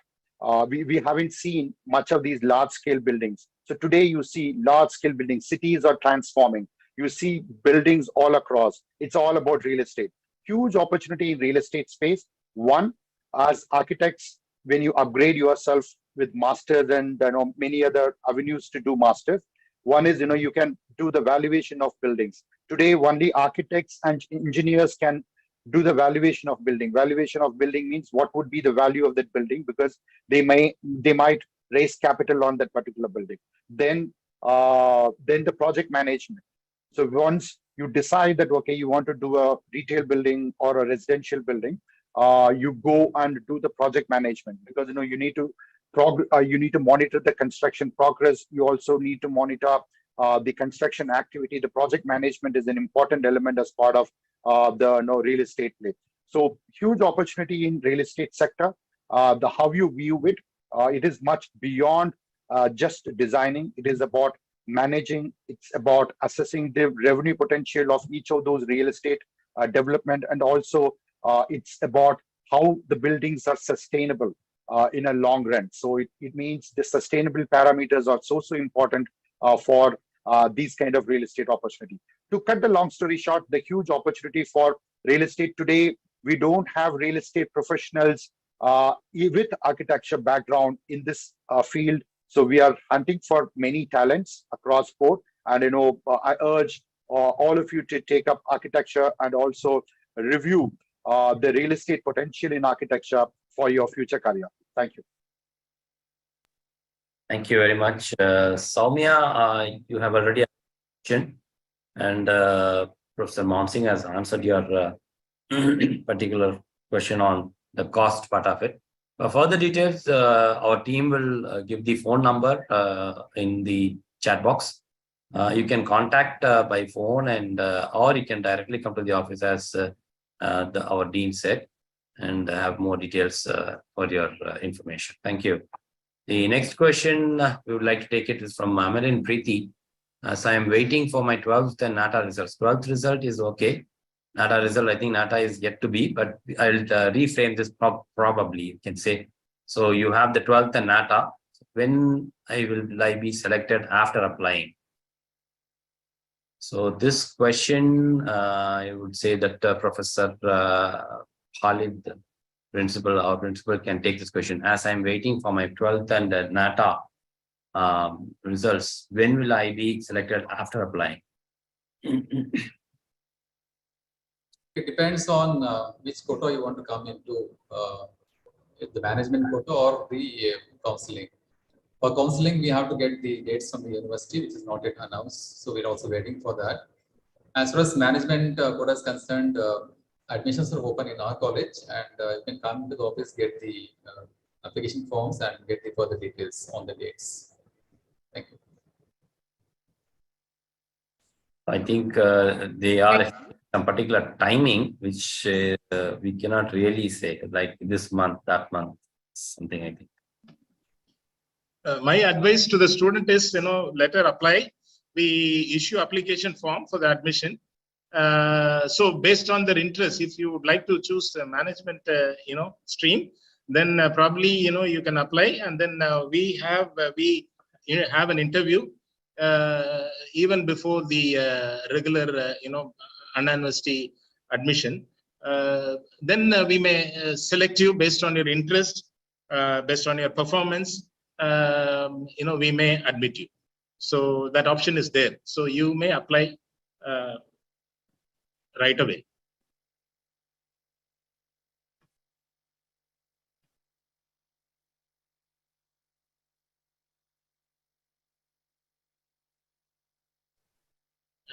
Speaker 12: we haven't seen much of these large scale buildings. So today you see large scale buildings, cities are transforming. You see buildings all across. It's all about real estate. Huge opportunity in real estate space. One, as architects, when you upgrade yourself with masters and many other avenues to do masters, one is you can do the valuation of buildings. Today, only architects and engineers can do the valuation of building. Valuation of building means what would be the value of that building, because they might raise capital on that particular building. Then the project management. So once you decide that okay, you want to do a retail building or a residential building, you go and do the project management, because you need to you need to monitor the construction progress. You also need to monitor the construction activity. The project management is an important element as part of the real estate play. So huge opportunity in real estate sector. The how you view it, it is much beyond just designing. It is about managing. It's about assessing the revenue potential of each of those real estate development, and also it's about how the buildings are sustainable in a long run. So it means the sustainable parameters are so important for these kind of real estate opportunity. To cut the long story short, the huge opportunity for real estate today, we don't have real estate professionals with architecture background in this field. So we are hunting for many talents across board. And I urge all of you to take up architecture and also review the real estate potential in architecture for your future career. Thank you.
Speaker 1: Thank you very much. Soumya, you have already asked a question, and Professor Monsing has answered your particular question on the cost part of it. For further details, our team will give the phone number in the chat box. You can contact by phone and or you can directly come to the office as our dean said, and have more details for your information. Thank you. The next question we would like to take it is from Amarin Preeti. As I am waiting for my 12th and NATA results. 12th result is okay. NATA result, I think NATA is yet to be, but I'll reframe this probably, you can say. So you have the 12th and NATA. When will I be selected after applying? So this question, I would say that Professor Khalid, our principal can take this question. As I'm waiting for my 12th and NATA results, when will I be selected after applying?
Speaker 13: It depends on which quota you want to come into, the management quota or the counseling. For counseling, we have to get the dates from the university, which is not yet announced. So we're also waiting for that. As far as management quota is concerned, admissions are open in our college, and you can come to the office, get the application forms, and get the further details on the dates. Thank you.
Speaker 1: I think they are some particular timing, which we cannot really say, like this month, that month, something I think.
Speaker 15: My advice to the student is, let her apply. We issue application form for the admission. So based on their interest, if you would like to choose the management, stream, then probably, you can apply, and then we have an interview even before the regular, university admission. Then we may select you based on your interest, based on your performance. We may admit you. So that option is there. So you may apply right away.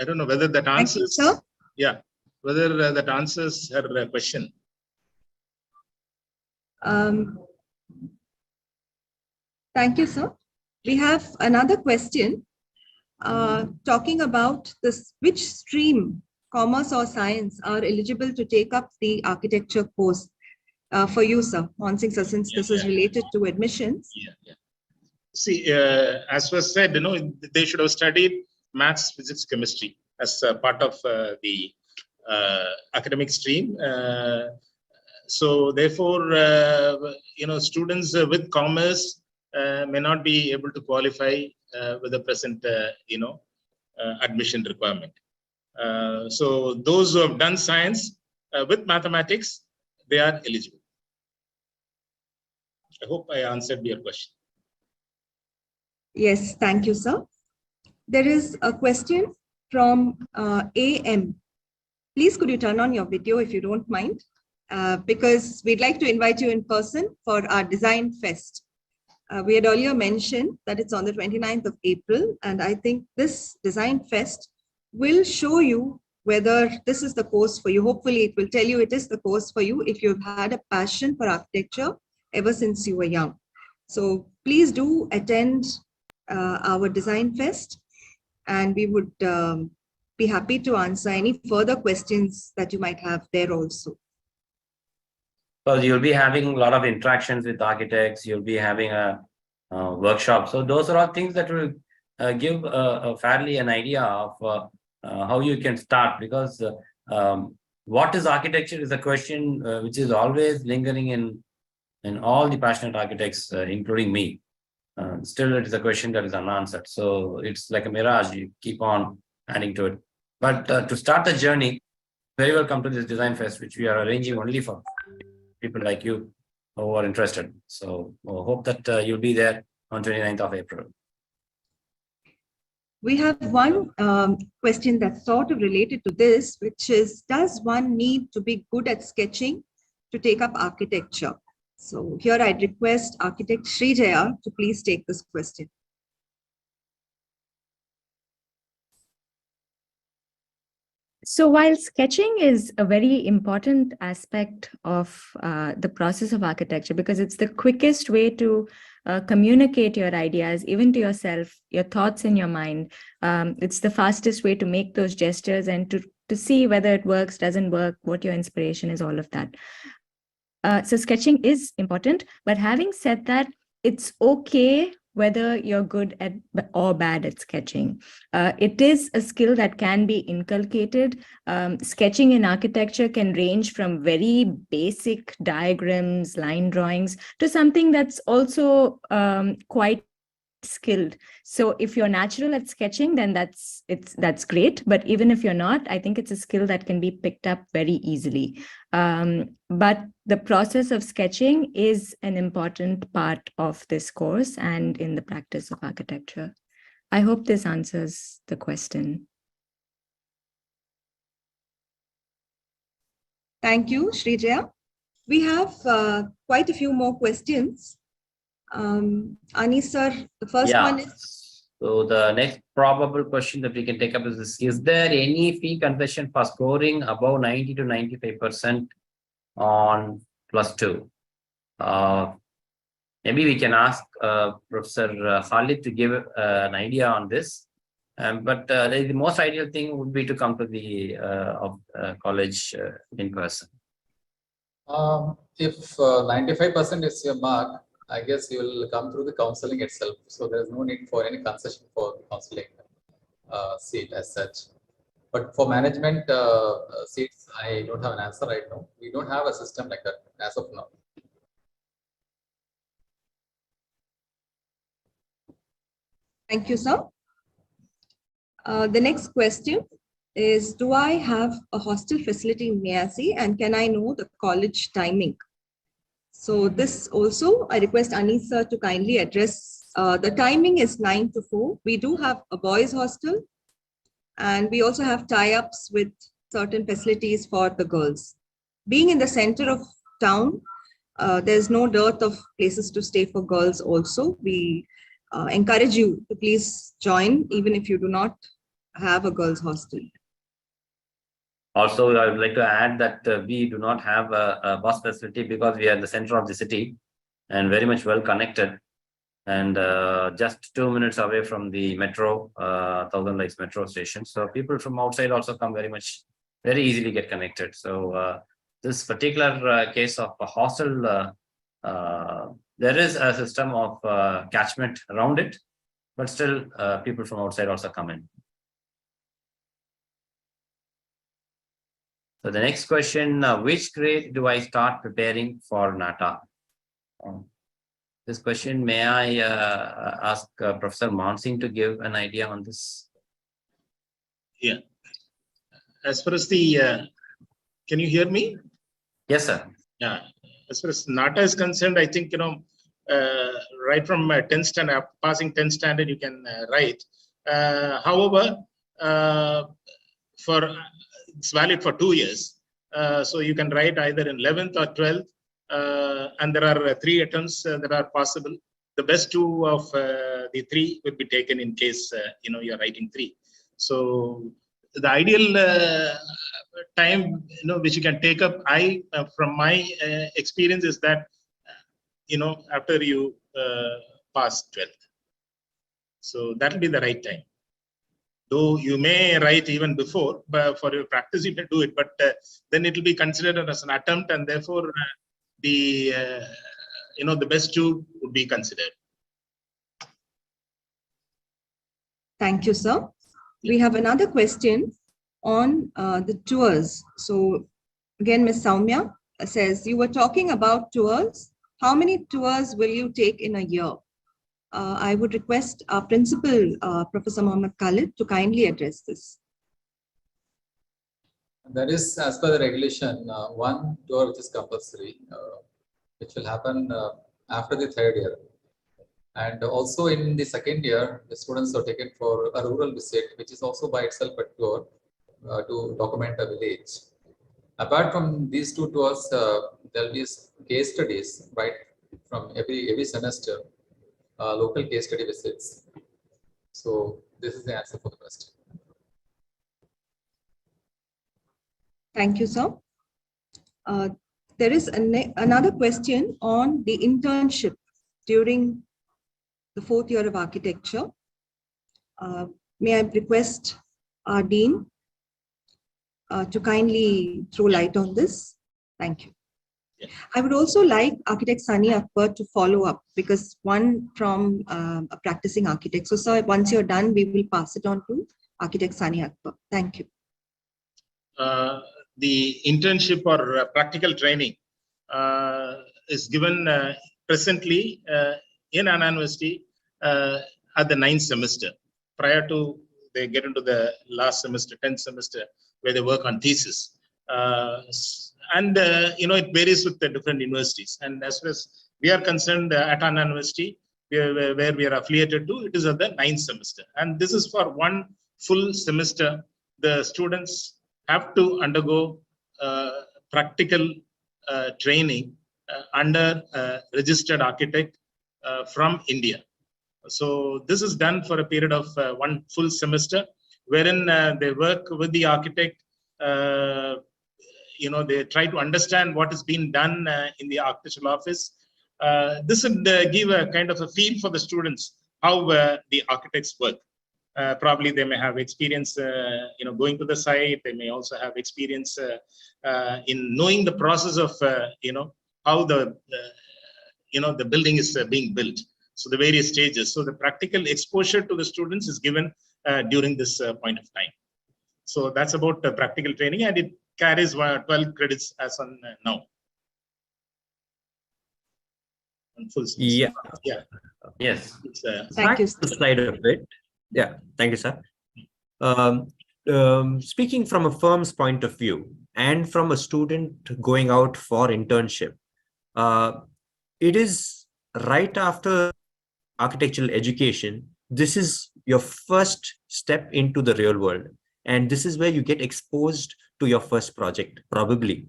Speaker 15: I don't know whether that answers.
Speaker 14: Thank you, sir.
Speaker 15: Yeah, whether that answers her question.
Speaker 14: Thank you, sir. We have another question talking about this: which stream, commerce or science, are eligible to take up the architecture course for you, sir? Monsing, sir, since this is related to admissions.
Speaker 15: Yeah. See, as was said, they should have studied maths, physics, chemistry as part of the academic stream. So therefore, students with commerce may not be able to qualify with the present, admission requirement. So those who have done science with mathematics, they are eligible. I hope I answered your question.
Speaker 14: Yes, thank you, sir. There is a question from AM. Please, could you turn on your video if you don't mind? Because we'd like to invite you in person for our Design Fest. We had earlier mentioned that it's on the 29th of April, and I think this Design Fest will show you whether this is the course for you. Hopefully, it will tell you it is the course for you if you've had a passion for architecture ever since you were young. So please do attend our Design Fest, and we would be happy to answer any further questions that you might have there also.
Speaker 1: Because you'll be having a lot of interactions with architects, you'll be having a workshop. So those are all things that will give fairly an idea of how you can start, because what is architecture is a question which is always lingering in all the passionate architects, including me. Still, it is a question that is unanswered. So it's like a mirage. You keep on adding to it. But to start the journey, very well come to this Design Fest, which we are arranging only for people like you who are interested. So hope that you'll be there on 29th of April.
Speaker 14: We have one question that's sort of related to this, which is, does one need to be good at sketching to take up architecture? So here I'd request architect Srijaya to please take this question.
Speaker 17: So while sketching is a very important aspect of the process of architecture, because it's the quickest way to communicate your ideas, even to yourself, your thoughts in your mind. It's the fastest way to make those gestures and to see whether it works, doesn't work, what your inspiration is, all of that. So sketching is important, but having said that, it's okay whether you're good at or bad at sketching. It is a skill that can be inculcated. Sketching in architecture can range from very basic diagrams, line drawings, to something that's also quite skilled. So if you're natural at sketching, then that's great. But even if you're not, I think it's a skill that can be picked up very easily. But the process of sketching is an important part of this course and in the practice of architecture. I hope this answers the question.
Speaker 14: Thank you, Srijaya. We have quite a few more questions. Anis sir, the first one is.
Speaker 1: So the next probable question that we can take up is this: is there any fee concession for scoring above 90 to 95% on +2? Maybe we can ask Professor Khalid to give an idea on this. But the most ideal thing would be to come to the college in person.
Speaker 13: If 95% is your mark, I guess you will come through the counseling itself. So there is no need for any concession for the counseling seat as such. But for management seats, I don't have an answer right now. We don't have a system like that as of now.
Speaker 14: Thank you, sir. The next question is, do I have a hostel facility in MEASI and can I know the college timing? So this also, I request Anis sir to kindly address. The timing is 9 to 4. We do have a boys hostel and we also have tie-ups with certain facilities for the girls. Being in the center of town, there's no dearth of places to stay for girls also. We encourage you to please join even if you do not have a girls hostel.
Speaker 1: Also, I would like to add that we do not have a bus facility because we are in the center of the city and very much well connected, and just 2 minutes away from the metro, Thousand Lakes metro station. So people from outside also come very easily get connected. So this particular case of a hostel, there is a system of catchment around it, but still people from outside also come in. So the next question, which grade do I start preparing for NATA? This question, may I ask Professor Mansingh to give an idea on this?
Speaker 15: Yeah. As far as the, can you hear me?
Speaker 1: Yes, sir.
Speaker 15: Yeah. As far as NATA is concerned, I think, right from 10th standard, passing 10th standard, you can write. However, it's valid for 2 years. So you can write either in 11th or 12th. And there are 3 attempts that are possible. The best 2 of the 3 will be taken in case, you're writing 3. So the ideal time, which you can take up, from my experience is that, after you pass 12th. So that will be the right time. Though you may write even before, but for your practice you can do it, but then it will be considered as an attempt, and therefore the best 2 would be considered.
Speaker 14: Thank you, sir. We have another question on the tours. So again, Ms. Soumya says, you were talking about tours. How many tours will you take in a year? I would request our principal, Professor Mohammed Khalid, to kindly address this.
Speaker 13: That is, as per the regulation, 1 tour which is compulsory, which will happen after the 3rd year. And also in the 2nd year, the students are taken for a rural visit, which is also by itself a tour to document a village. Apart from these 2 tours, there will be case studies, right, from every semester. Local case study visits. So this is the answer for the question.
Speaker 14: Thank you, sir. There is another question on the internship during the fourth year of architecture. May I request our Dean to kindly throw light on this? Thank you. I would also like Architect Sunny Akbar to follow up, because one from a practicing architect. So sir, once you're done, we will pass it on to Architect Sunny Akbar. Thank you.
Speaker 15: The internship or practical training is given presently in an university at the 9th semester, prior to they get into the last semester, 10th semester, where they work on thesis. It varies with the different universities. And as far as we are concerned, at an university where we are affiliated to, it is at the 9th semester. And this is for one full semester. The students have to undergo practical training under a registered architect from India. So this is done for a period of one full semester, wherein they work with the architect. They try to understand what is being done in the architectural office. This would give a kind of a feel for the students how the architects work. Probably they may have experience, going to the site. They may also have experience in knowing the process of, how the building is being built. So the various stages. So the practical exposure to the students is given during this point of time. So that's about practical training, and it carries 12 credits as on now. Full
Speaker 16: yeah.
Speaker 15: Yeah.
Speaker 16: Yes.
Speaker 14: Thank you.
Speaker 16: Slide of it. Yeah. Thank you, sir. Speaking from a firm's point of view and from a student going out for internship, it is right after architectural education. This is your first step into the real world. And this is where you get exposed to your first project, probably.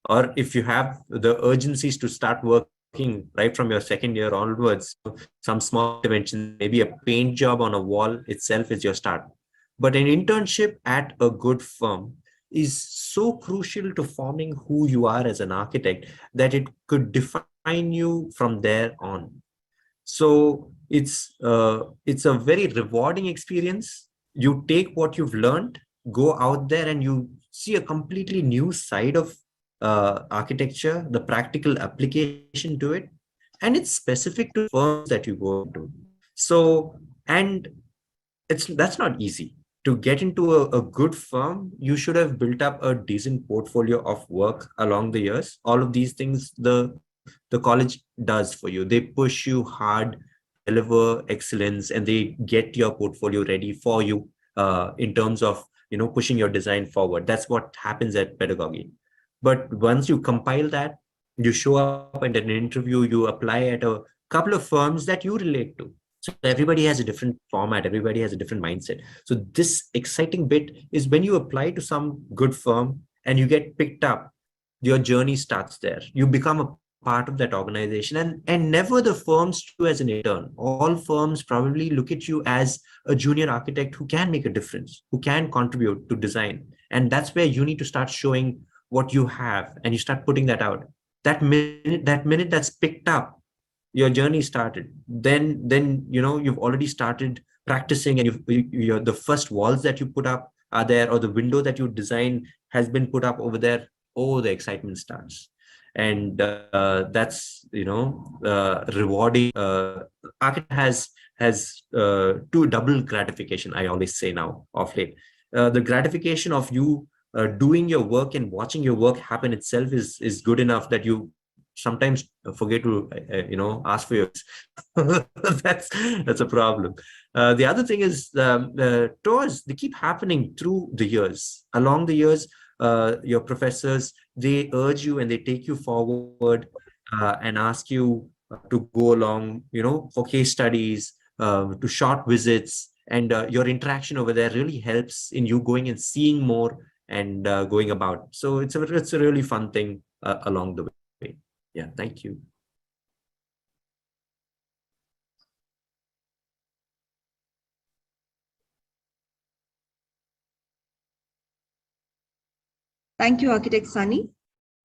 Speaker 16: Or if you have the urgencies to start working right from your second year onwards, some small intervention, maybe a paint job on a wall itself is your start. But an internship at a good firm is so crucial to forming who you are as an architect that it could define you from there on. So it's a very rewarding experience. You take what you've learned, go out there, and you see a completely new side of architecture, the practical application to it, and it's specific to firms that you go to. So, and that's not easy. To get into a good firm, you should have built up a decent portfolio of work along the years. All of these things the college does for you. They push you hard, deliver excellence, and they get your portfolio ready for you in terms of pushing your design forward. That's what happens at pedagogy. But once you compile that, you show up at an interview, you apply at a couple of firms that you relate to. So everybody has a different format, everybody has a different mindset. So this exciting bit is when you apply to some good firm and you get picked up, your journey starts there. You become a part of that organization, and never the firms treat you as an intern. All firms probably look at you as a junior architect who can make a difference, who can contribute to design. And that's where you need to start showing what you have, and you start putting that out. That minute that's picked up, your journey started. Then you've already started practicing, and the first walls that you put up are there, or the window that you design has been put up over there. Oh, the excitement starts. And that's rewarding. Architect has two double gratification, I always say now of late. The gratification of you doing your work and watching your work happen itself is good enough that you sometimes forget to ask for your that's a problem. The other thing is the tours, they keep happening through the years. Along the years, your professors, they urge you and they take you forward and ask you to go along, for case studies, to short visits, and your interaction over there really helps in you going and seeing more and going about. So it's a really fun thing along the way. Yeah, thank you.
Speaker 14: Thank you, Architect Sunny.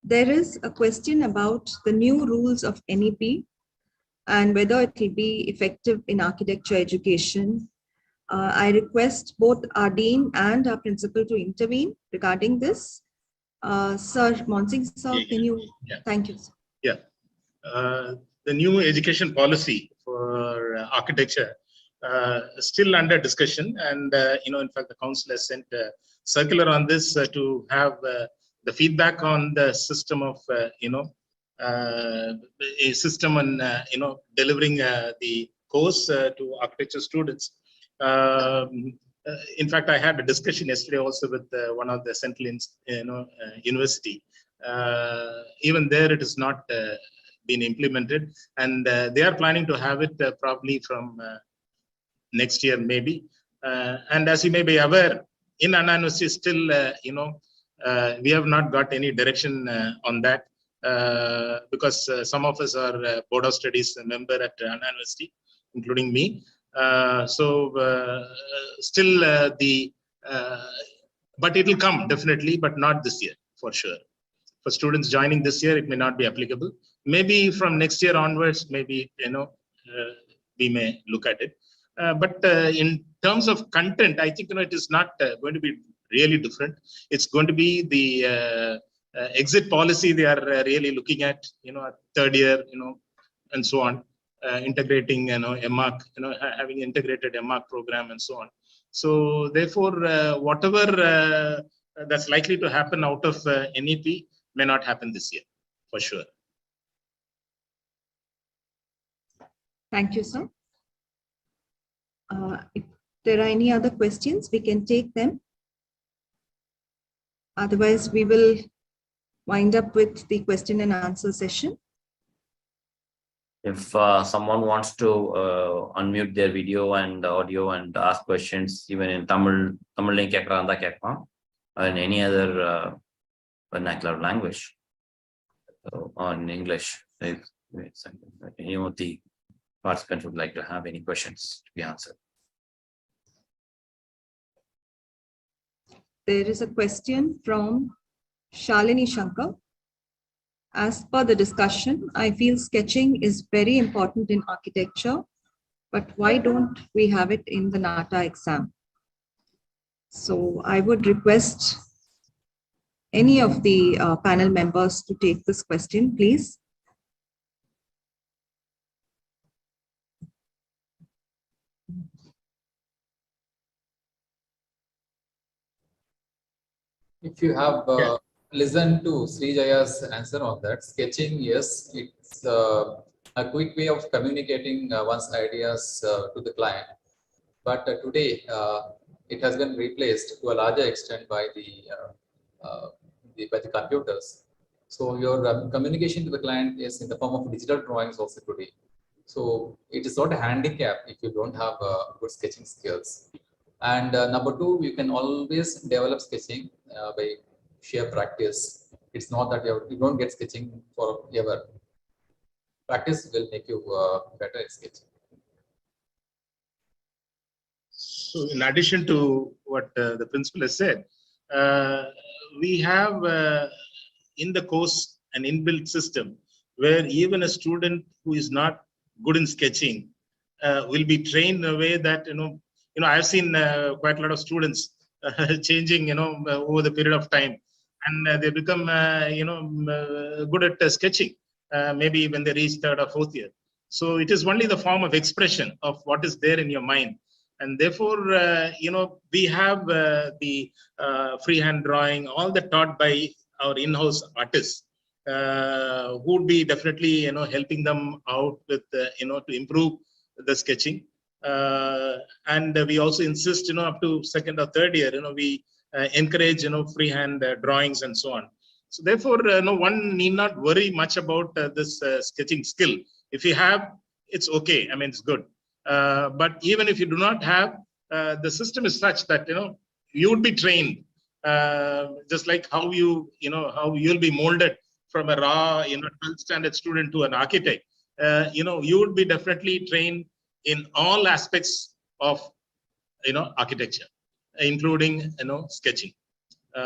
Speaker 14: There is a question about the new rules of NEP and whether it will be effective in architecture education. I request both our dean and our principal to intervene regarding this. Sir Monsing, sir, can you?
Speaker 15: Yeah.
Speaker 14: Thank you. Sir.
Speaker 15: Yeah. The new education policy for architecture still under discussion, and in fact, the council has sent a circular on this to have the feedback on the system of a system on delivering the course to architecture students. In fact, I had a discussion yesterday also with one of the central university. Even there, it is not been implemented, and they are planning to have it probably from next year maybe. And as you may be aware, in Anna University still we have not got any direction on that because some of us are board of studies member at Anna University, including me. Still but it will come definitely, but not this year for sure. For students joining this year, it may not be applicable. Maybe from next year onwards, maybe we may look at it. But in terms of content, I think it is not going to be really different. It's going to be the exit policy they are really looking at. Third year, and so on, integrating MArch, having integrated MArch program and so on. So therefore, whatever that's likely to happen out of NEP may not happen this year, for sure.
Speaker 14: Thank you, sir. If there are any other questions, we can take them. Otherwise, we will wind up with the question and answer session.
Speaker 1: If someone wants to unmute their video and audio and ask questions, even in Tamil or in any other vernacular language, or in English, if any of the participants would like to have any questions to be answered.
Speaker 14: There is a question from Shalini Shankar. As per the discussion, I feel sketching is very important in architecture, but why don't we have it in the NATA exam? So I would request any of the panel members to take this question, please.
Speaker 13: If you have listened to Srijaya's answer on that, sketching, yes, it's a quick way of communicating one's ideas to the client. But today, it has been replaced to a larger extent by the computers. So your communication to the client is in the form of digital drawings also today. So it is not a handicap if you don't have good sketching skills. And number two, you can always develop sketching by sheer practice. It's not that you don't get sketching forever. Practice will make you better at sketching.
Speaker 15: So in addition to what the principal has said, we have in the course an inbuilt system where even a student who is not good in sketching will be trained in a way that, I've seen quite a lot of students changing, over the period of time, and they become, good at sketching, maybe when they reach third or fourth year. So it is only the form of expression of what is there in your mind. And therefore, we have the freehand drawing, all that taught by our in-house artists, who would be definitely, helping them out with, to improve the sketching. And we also insist, up to second or third year, we encourage, freehand drawings and so on. So therefore, one need not worry much about this sketching skill. If you have, it's okay. I mean, it's good. But even if you do not have, the system is such that you would be trained, just like how how you'll be molded from a raw 12th standard student to an architect. You would be definitely trained in all aspects of architecture, including sketching.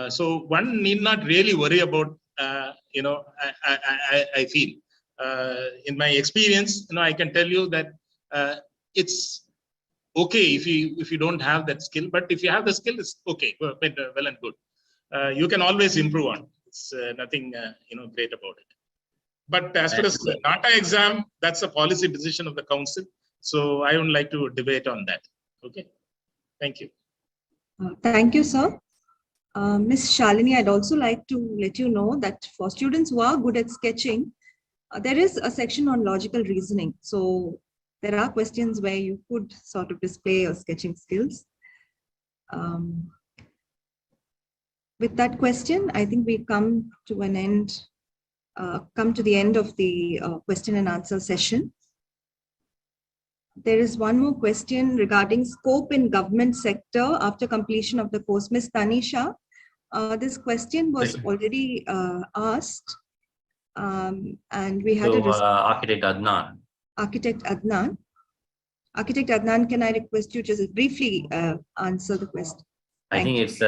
Speaker 15: So one need not really worry about I feel In my experience, I can tell you that it's okay if you don't have that skill, but if you have the skill, it's okay, well and good. You can always improve on. It's nothing great about it. But as far as the NATA exam, that's a policy decision of the council. So I would like to debate on that. Okay. Thank you.
Speaker 14: Thank you, sir. Ms. Shalini, I'd also like to let you know that for students who are good at sketching, there is a section on logical reasoning. So there are questions where you could sort of display your sketching skills. With that question, I think we come to the end of the question and answer session. There is one more question regarding scope in government sector after completion of the course. Ms. Tanisha, this question was already asked, and we had a
Speaker 1: Architect Adnan.
Speaker 14: Architect Adnan. Architect Adnan, can I request you just briefly answer the question?
Speaker 1: I think it's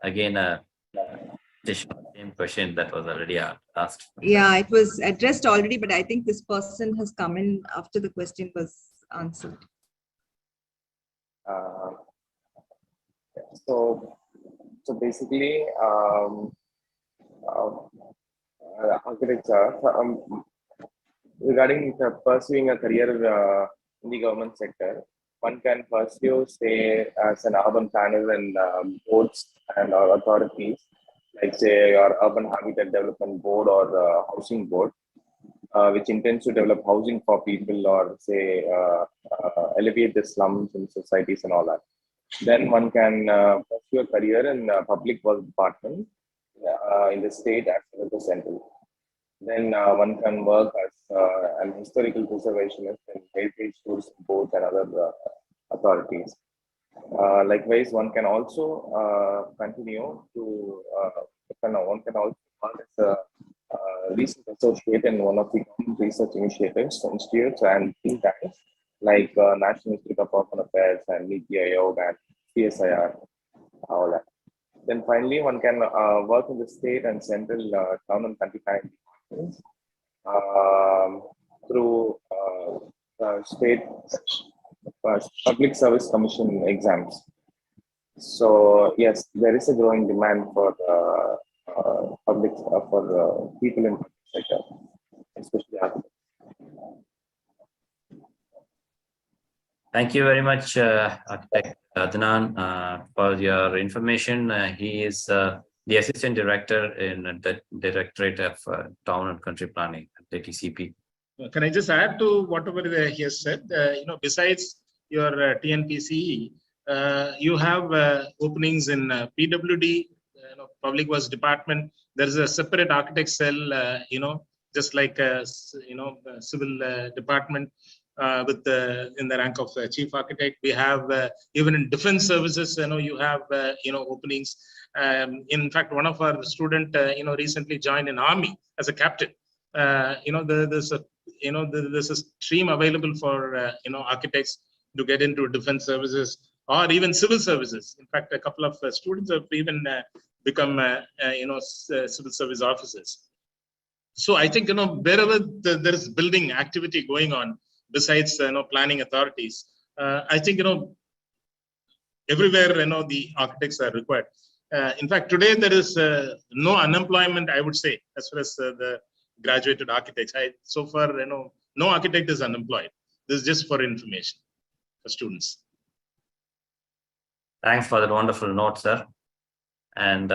Speaker 1: again a same question that was already asked.
Speaker 14: Yeah, it was addressed already, but I think this person has come in after the question was answered.
Speaker 6: So basically, architecture, regarding pursuing a career in the government sector, one can pursue, say, as an urban planner in boards and authorities, like say your urban habitat development board or housing board, which intends to develop housing for people or say alleviate the slums in societies and all that. Then one can pursue a career in public works department in the state as well as the central. Then one can work as an historical preservationist in heritage tours boards and other authorities. Likewise, one can also continue to one can also work as a research associate in one of the common research initiatives, institutes, and think tanks like National Institute of Urban Affairs and NITI Aayog and CSIR, all that. Then finally, one can work in the state and central town and country planning departments through state public service commission exams. So yes, there is a growing demand for public for people in public sector, especially architects.
Speaker 1: Thank you very much, Architect Adnan, for your information. He is the Assistant Director in the Directorate of Town and Country Planning at the TCP.
Speaker 15: Can I just add to whatever he has said? Besides your TNPCE, you have openings in PWD, Public Works Department. There is a separate architect cell, just like civil department with in the rank of chief architect. We have even in defense services, you have openings. In fact, one of our student, recently joined in army as a captain. There's a stream available for architects to get into defense services or even civil services. In fact, a couple of students have even become civil service officers. So I think wherever there is building activity going on, besides planning authorities, I think everywhere the architects are required. In fact, today there is no unemployment, I would say, as far as the graduated architects. So far, no architect is unemployed. This is just for information for students.
Speaker 1: Thanks for that wonderful note, sir. And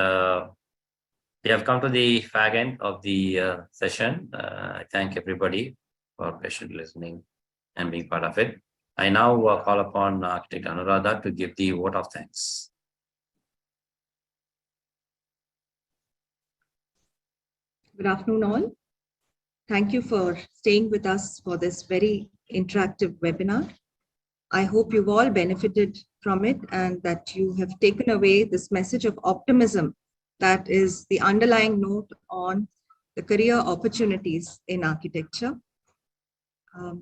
Speaker 1: we have come to the fag end of the session. I thank everybody for patiently listening and being part of it. I now call upon Architect Anuradha to give the vote of thanks.
Speaker 14: Good afternoon, all. Thank you for staying with us for this very interactive webinar. I hope you've all benefited from it and that you have taken away this message of optimism that is the underlying note on the career opportunities in architecture.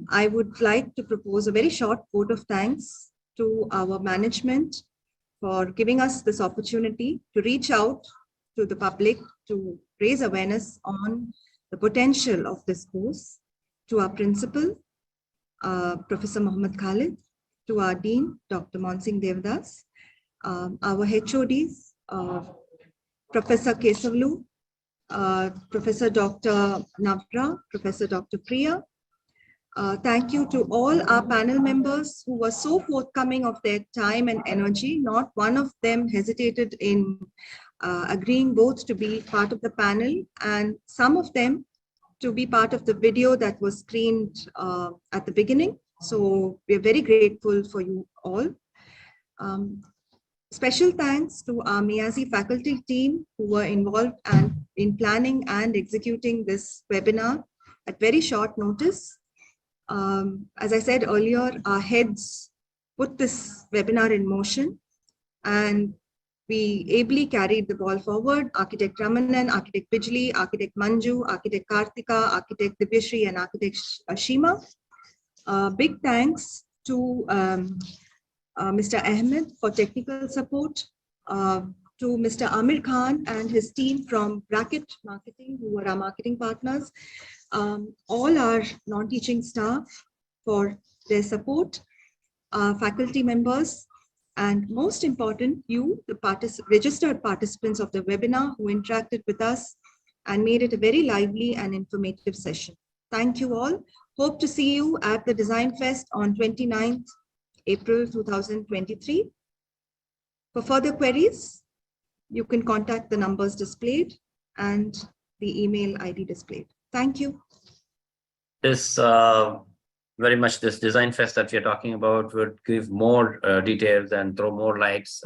Speaker 14: I would like to propose a very short vote of thanks to our management for giving us this opportunity to reach out to the public to raise awareness on the potential of this course, to our principal, Professor Mohammed Khalid, to our Dean, Dr. Monsing Devdas, our HODs, Professor Kesavlu, Professor Dr. Navra, Professor Dr. Priya. Thank you to all our panel members who were so forthcoming of their time and energy. Not one of them hesitated in agreeing both to be part of the panel and some of them to be part of the video that was screened at the beginning. So we're very grateful for you all. Special thanks to our MEASI faculty team who were involved in planning and executing this webinar at very short notice. As I said earlier, our heads put this webinar in motion and we ably carried the ball forward. Architect Ramanan, Architect Bijli, Architect Manju, Architect Kartika, Architect Divyashri, and Architect Ashima. Big thanks to Mr. Ahmed for technical support, to Mr. Amir Khan and his team from Bracket Marketing, who were our marketing partners, all our non-teaching staff for their support, faculty members, and most important, you, the registered participants of the webinar who interacted with us and made it a very lively and informative session. Thank you all. Hope to see you at the Design Fest on 29th April 2023. For further queries, you can contact the numbers displayed and the email ID displayed. Thank you.
Speaker 1: This very much this design fest that we are talking about would give more details and throw more lights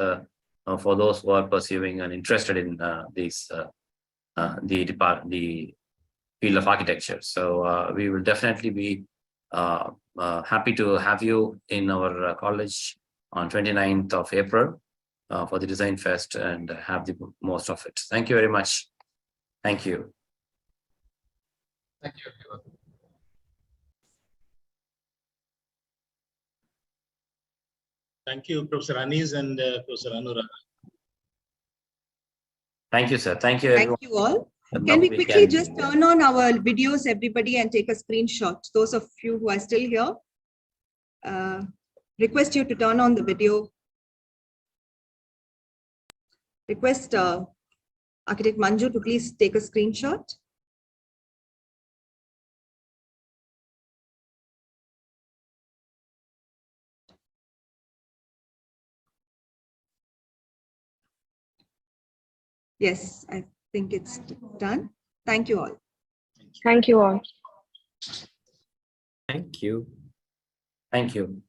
Speaker 1: for those who are pursuing and interested in the field of architecture. So we will definitely be happy to have you in our college on 29th of April for the design fest and have the most of it. Thank you very much. Thank you.
Speaker 7: Thank you, everyone.
Speaker 15: Thank you, Professor Anis and Professor Anurag.
Speaker 1: Thank you, sir. Thank you, everyone.
Speaker 14: Thank you all.
Speaker 1: And
Speaker 14: Can
Speaker 1: now
Speaker 14: we quickly just turn on our videos, everybody, and take a screenshot? Those of you who are still here, request you to turn on the video. Request Architect Manju to please take a screenshot. Yes, I think it's done. Thank you all.
Speaker 5: Thank you all.
Speaker 1: Thank you. Thank you.